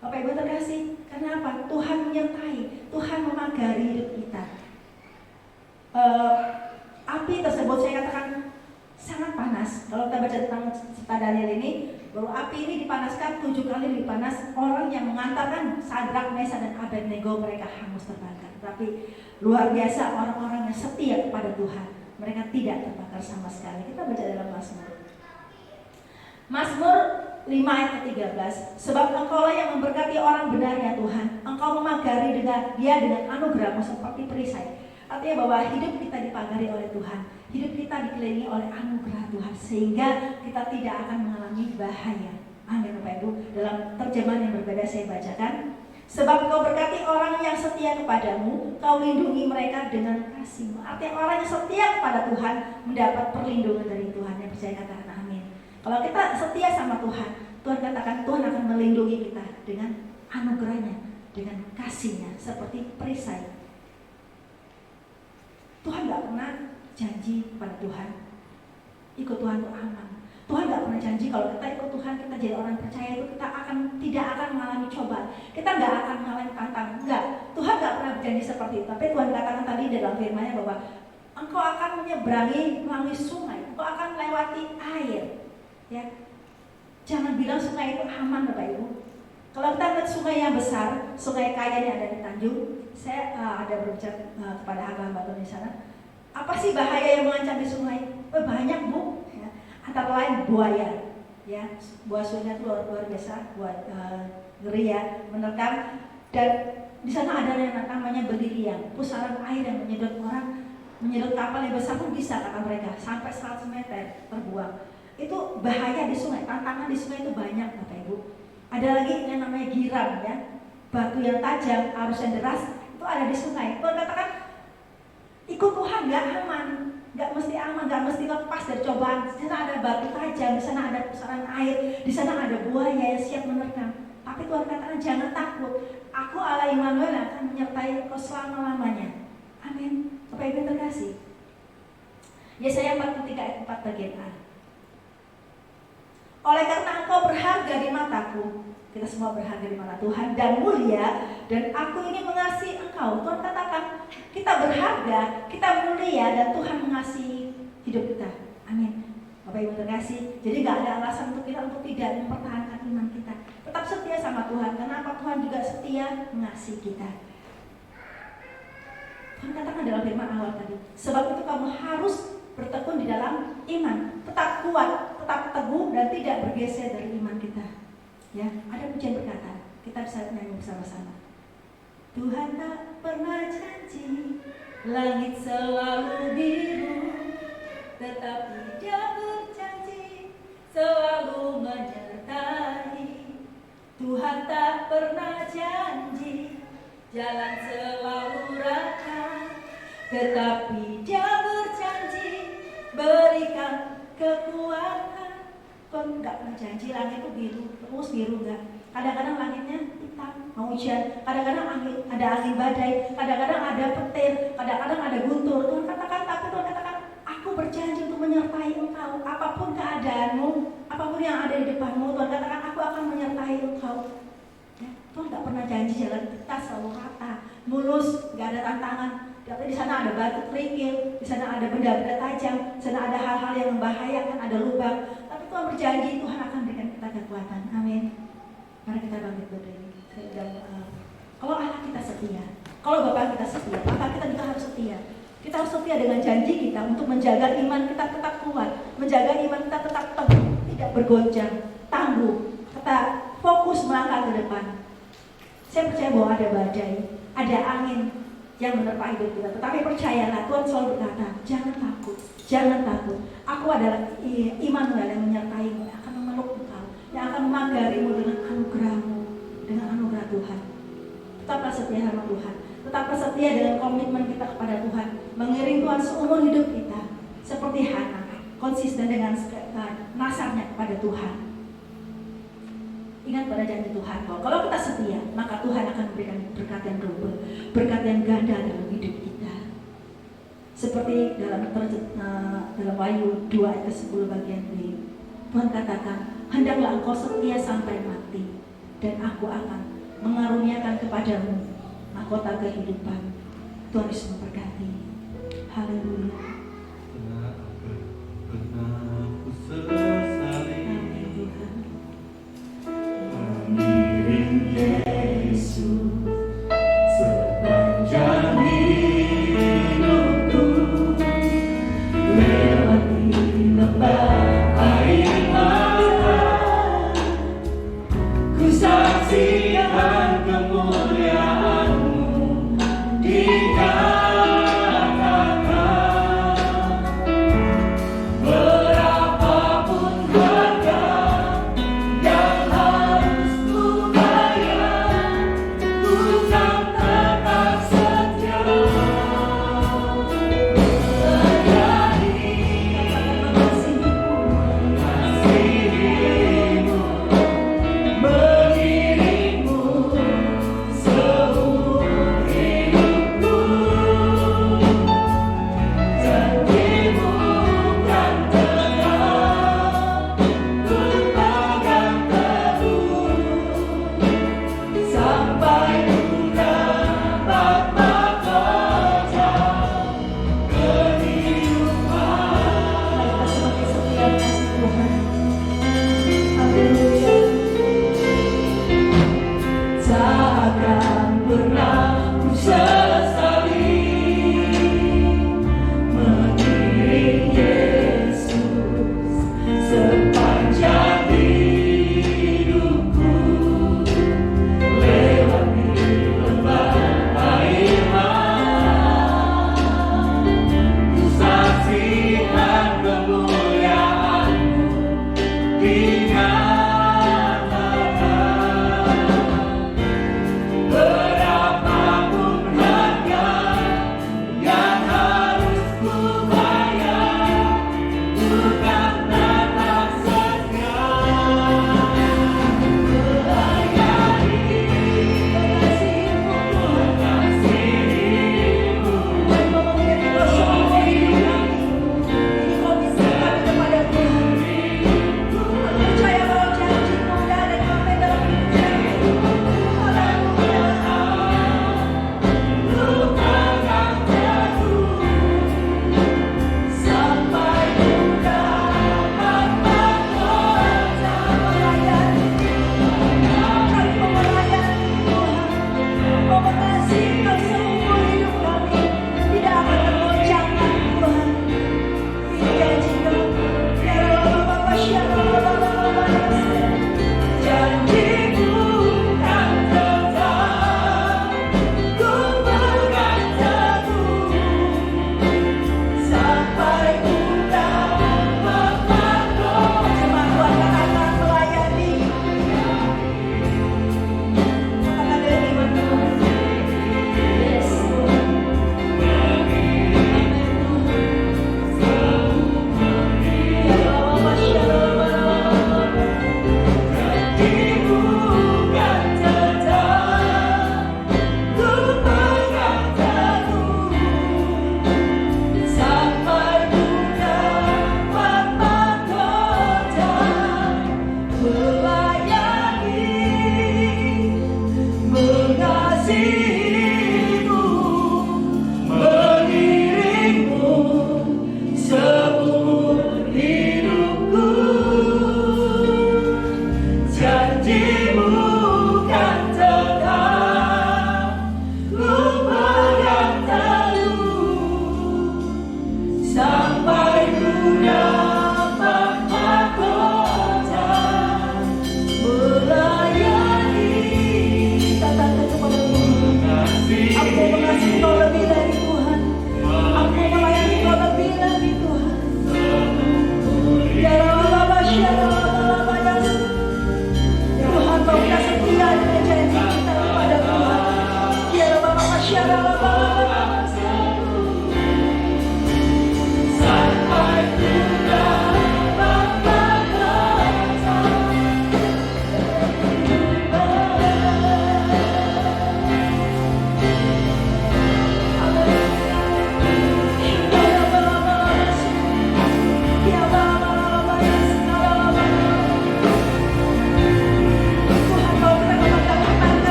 Bapak Ibu terkasih, kenapa? Tuhan menyertai, Tuhan memagari hidup kita. Api tersebut saya katakan sangat panas. Kalau kita baca tentang cerita Daniel ini, bahwa api ini dipanaskan 7 kali lebih panas. Orang yang mengantarkan Sadrak, Mesak dan Abednego mereka hangus terbakar. Tapi luar biasa orang-orang yang setia kepada Tuhan, mereka tidak terbakar sama sekali. Kita baca dalam Mazmur 5 ayat ke-13. Sebab engkaulah yang memberkati orang benar ya Tuhan. Engkau memagari dengan dia dengan anugerahmu seperti perisai. Artinya bahwa hidup kita dipagari oleh Tuhan, hidup kita dikelilingi oleh anugerah Tuhan, sehingga kita tidak akan mengalami bahaya. Amin Bapak Ibu. Dalam terjemahan yang berbeda saya bacakan. Sebab kau berkati orang yang setia kepadamu, kau lindungi mereka dengan kasih-Mu. Artinya orang yang setia kepada Tuhan mendapat perlindungan dari Tuhan. Yang percaya katakan amin. Kalau kita setia sama Tuhan, Tuhan katakan Tuhan akan melindungi kita dengan anugerahnya, dengan kasih-Nya seperti perisai. Tuhan gak pernah janji kepada Tuhan ikut Tuhan itu aman. Tuhan gak pernah janji kalau kita ikut Tuhan, kita jadi orang percaya itu kita tidak akan mengalami cobaan, kita gak akan mengalami tantangan. Enggak, Tuhan gak pernah berjanji seperti itu. Tapi Tuhan katakan tadi dalam firman-Nya bahwa engkau akan menyeberangi melalui sungai, engkau akan melewati air. Ya, jangan bilang sungai itu aman Bapak Ibu. Kalau kita lihat sungai yang besar, sungai Kayan yang ada di Tanjung, saya ada berbicara kepada hamba-hamba Tuhan di sana. Apa sih bahaya yang mengancam di sungai? Banyak Bu. Ya. Antara lain buaya. Ya, buah sungai itu luar biasa, ngeri ya, menerkam. Dan di sana ada yang namanya berdirian, pusaran air yang menyedot orang, menyedot kapal yang besar pun bisa kata mereka, sampai 100 meter terbuang. Itu bahaya di sungai, tantangan di sungai itu banyak Bapak Ibu. Ada lagi yang namanya giram ya, batu yang tajam, arus yang deras, itu ada di sungai. Tuhan katakan, ikut Tuhan gak aman, gak mesti aman, gak mesti lepas dari cobaan. Di sana ada batu tajam, di sana ada pusaran air, di sana ada buaya yang siap menerkam. Tapi Tuhan katakan jangan takut, aku Allah Immanuel akan menyertai engkau selama-lamanya. Amin. Bapak Ibu terkasih, Yesaya 43 ayat 4 bagian A. Oleh karena engkau berharga di mataku, kita semua berharga di mata Tuhan dan mulia, dan aku ini mengasihi engkau. Tuhan katakan kita berharga, kita mulia, dan Tuhan mengasihi hidup kita. Amin. Bapak Ibu terkasih, jadi gak ada alasan untuk kita untuk tidak mempertahankan iman kita. Tetap setia sama Tuhan, karena apa? Tuhan juga setia mengasihi kita. Tuhan katakan dalam firman awal tadi, sebab itu kamu harus bertekun di dalam iman, tetap kuat, tetap teguh, dan tidak bergeser dari iman kita. Ya, ada pujian berkata, kita bisa nyanyi bersama-sama. Tuhan tak pernah janji langit selalu biru, tetapi Dia berjanji selalu menyertai. Tuhan tak pernah janji jalan selalu rata, tetapi Dia berjanji berikan kekuatan. Tuhan nggak pernah janji langit itu biru, terus biru enggak. Kadang-kadang langitnya hitam, mau hujan. Kadang-kadang ada angin badai, kadang-kadang ada petir, kadang-kadang ada guntur. Tuhan katakan, tapi Tuhan katakan, aku berjanji untuk menyertai engkau. Apapun keadaanmu, apapun yang ada di depanmu, Tuhan katakan, aku akan menyertai engkau. Ya, Tuhan nggak pernah janji jalan kita selalu rata, mulus, nggak ada tantangan. Tapi di sana ada batu kerikil, di sana ada benda-benda tajam, di sana ada hal-hal yang membahayakan, ada lubang. Tapi Tuhan berjanji Tuhan akan berikan kita kekuatan. Amin. Mari kita bangkit berdiri. Kalau Allah kita setia, kalau Bapak kita setia, maka kita juga harus setia. Kita harus setia dengan janji kita untuk menjaga iman kita tetap kuat, menjaga iman kita tetap teguh, tidak bergoncang, tangguh, tetap fokus melangkah ke depan. Saya percaya bahwa ada badai, ada angin yang menerpa hidup kita. Tetapi percayalah, Tuhan selalu berkata, jangan takut, jangan takut. Aku adalah Immanuel yang menyertaimu, yang akan memeluk engkau, yang akan memagarimu dengan anugerahmu, dengan anugerah Tuhan. Tetaplah setia sama Tuhan, tetaplah setia dengan komitmen kita kepada Tuhan, mengiring Tuhan seumur hidup kita, seperti Hana, konsisten dengan nasarnya kepada Tuhan. Ingat pada janji Tuhan, bahwa kalau kita setia, maka Tuhan akan memberikan berkat yang double, berkat yang ganda dalam hidup kita. Seperti dalam Wahyu 2 ayat 10 bagian B, Tuhan katakan, hendaklah engkau setia sampai mati, dan aku akan mengaruniakan kepadamu mahkota kehidupan. Tuhan Yesus memberkati. Haleluya. Kemuliaan-Mu dikatakan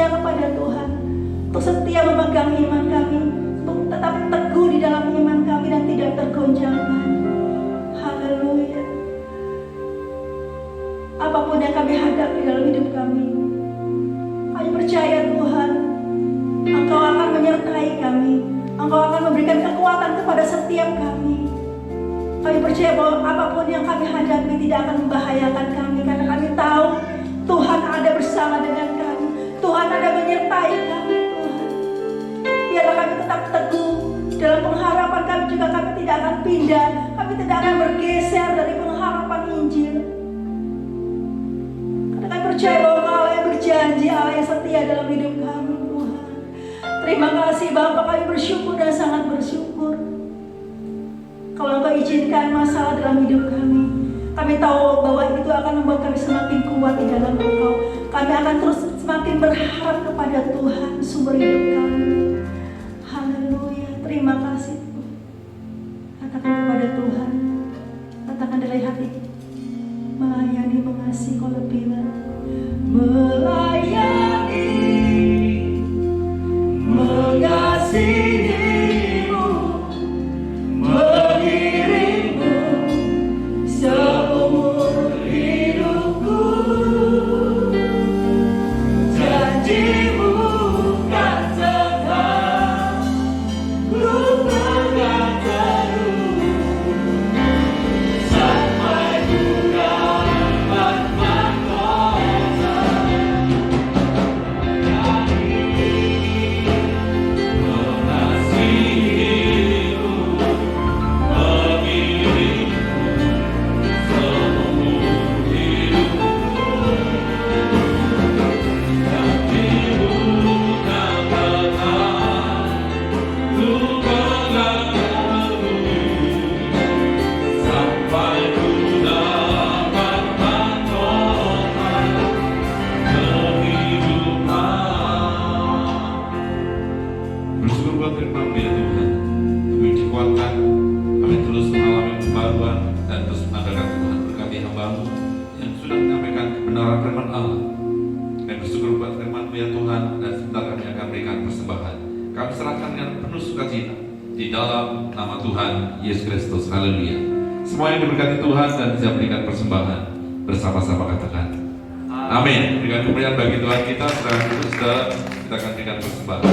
setia kepada Tuhan, untuk setia memegang iman kami, untuk tetap teguh di dalam iman kami dan tidak tergoncangkan. Haleluya. Apapun yang kami hadapi dalam hidup kami, kami percaya Tuhan, Engkau akan menyertai kami, Engkau akan memberikan kekuatan kepada setiap kami. Kami percaya bahwa apapun yang kami hadapi tidak akan membahayakan kami, karena kami tahu Tuhan ada bersama dengan kami, Tuhan ada menyertai kami. Tuhan, biarlah kami tetap teguh dalam pengharapan kami, juga kami tidak akan pindah, kami tidak akan bergeser dari pengharapan Injil. Karena kami percaya bahwa Allah yang berjanji, Allah yang setia dalam hidup kami. Tuhan, terima kasih Bapak, kami bersyukur dan sangat bersyukur. Kalau Engkau izinkan masalah dalam hidup kami tahu bahwa itu akan membuat kami semakin kuat di dalam Engkau. Kami akan terus semakin berharap kepada Tuhan, sumber hidup kami. Haleluya, terima kasih. Katakan kepada Tuhan, katakan dari hati, melayani, mengasihi, Kau lebih melayani, mengasihi-Mu, mengirimmu seumur hidupku. Janji-Mu kan tetap, Ku pegang teguh sampai ku dapat mahkota. Bersyukur buat firman-Mu ya Tuhan, kami dikuatkan, kami terus mengalami pembaruan dan terus mengandalkan Tuhan. Berkati hamba-Mu yang sudah menyampaikan kebenaran firman Allah. Kami bersyukur buat firman-Mu ya Tuhan, dan sebentar kami akan berikan persembahan. Kami serahkan dengan penuh sukacita di dalam nama Tuhan Yesus Kristus. Haleluya. Semua yang diberkati Tuhan dan bisa berikan persembahan bersama-sama katakan amin. Berikan kemuliaan bagi Tuhan kita. Sekarang itu saudara, kita akan berikan persembahan.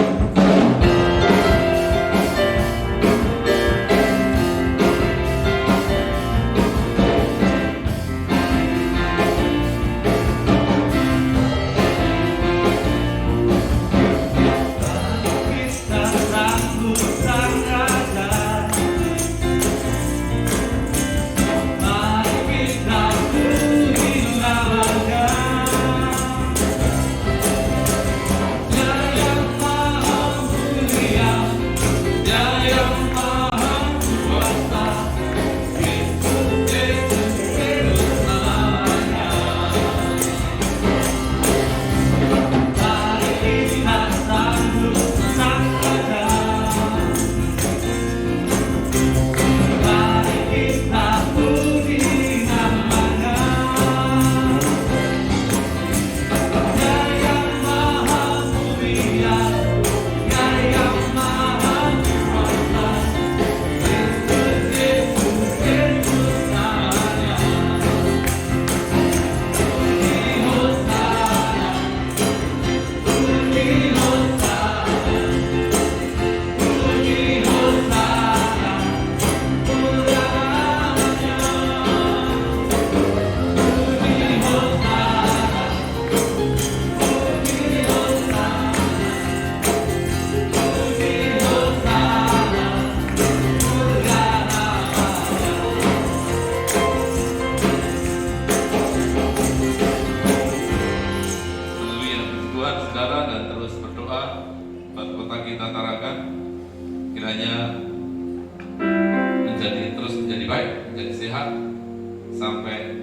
Sampai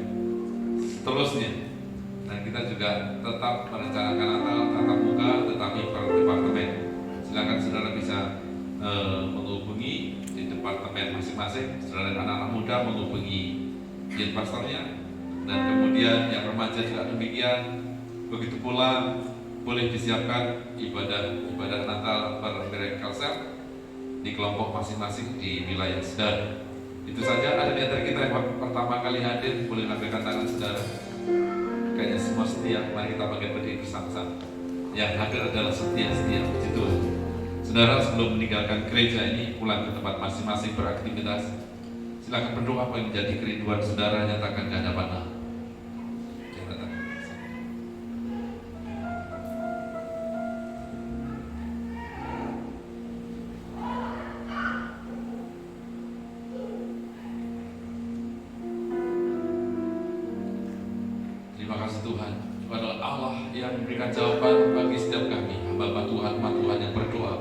seterusnya. Dan kita juga tetap merencanakan Natal tatap muka, tetapi per departemen. Silakan saudara bisa menghubungi di departemen masing-masing. Saudara anak-anak muda menghubungi youth pastornya, dan kemudian yang remaja juga demikian. Begitu pula boleh disiapkan ibadah Natal bermiracle cell di kelompok masing-masing di wilayah saudara. Itu saja. Ada di antara kita yang pertama kali hadir, boleh lambaikan tangan saudara. Kayaknya semua setia. Mari kita bangkit berdiri bersama-sama. Yang hadir adalah setia-setia, puji Tuhan. Saudara, sebelum meninggalkan gereja ini, pulang ke tempat masing-masing beraktivitas, silakan berdoa apa yang menjadi kerinduan saudara, nyatakan ke hadapan Allah. Terima kasih Tuhan, Engkau adalah Allah yang memberikan jawaban bagi setiap kami, hamba Tuhan yang berdoa,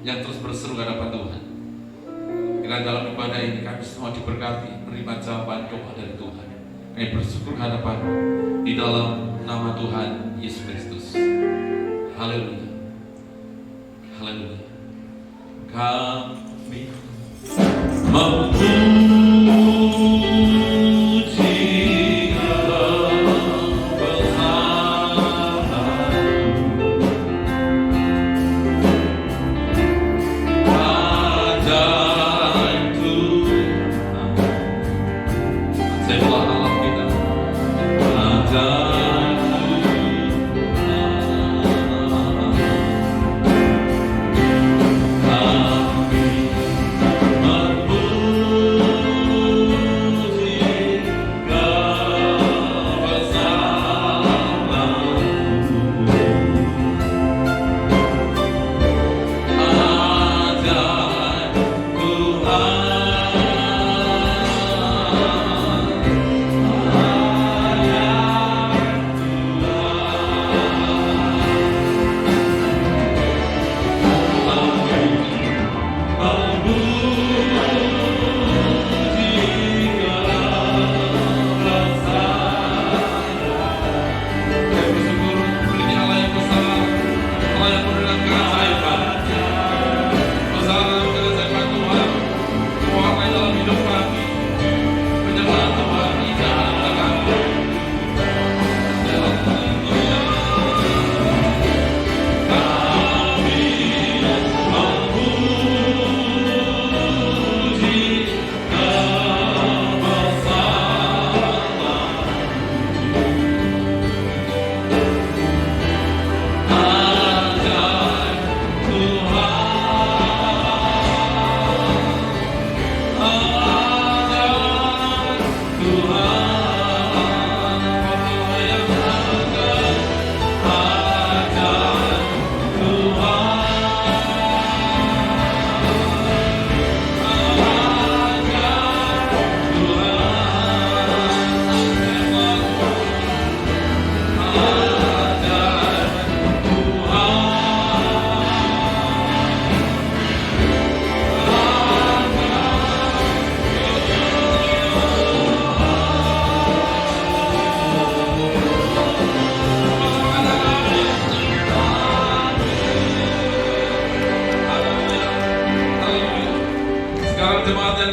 yang terus berseru hadapan Tuhan. Kiranya dalam ibadah ini kami semua diberkati, menerima jawaban doa dari Tuhan. Kami bersyukur hadapan di dalam nama Tuhan Yesus Kristus. Haleluya, haleluya. Kami memuji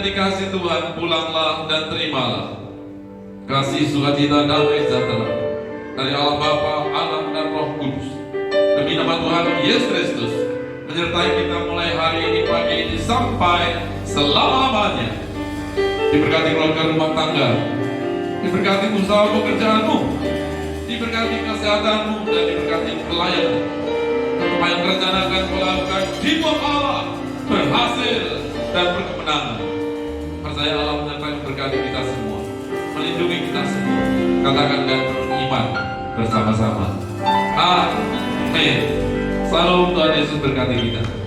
dikasih Tuhan, pulanglah dan terimalah kasih, sukacita, damai sejahtera dari Allah Bapa, Anak dan Roh Kudus. Demi nama Tuhan Yesus Kristus menyertai kita mulai hari ini, pagi ini sampai selama-lamanya. Diberkati keluarga rumah tangga, diberkati usaha pekerjaanmu, diberkati kesehatanmu, dan diberkati pelayanmu. Apa yang rencanakan melakukan di Allah berhasil dan berkemenangan. Percaya Allah menyertai memberkati kita semua, melindungi kita semua. Katakan dan beriman bersama-sama. Amin. Salam, Tuhan Yesus berkati kita.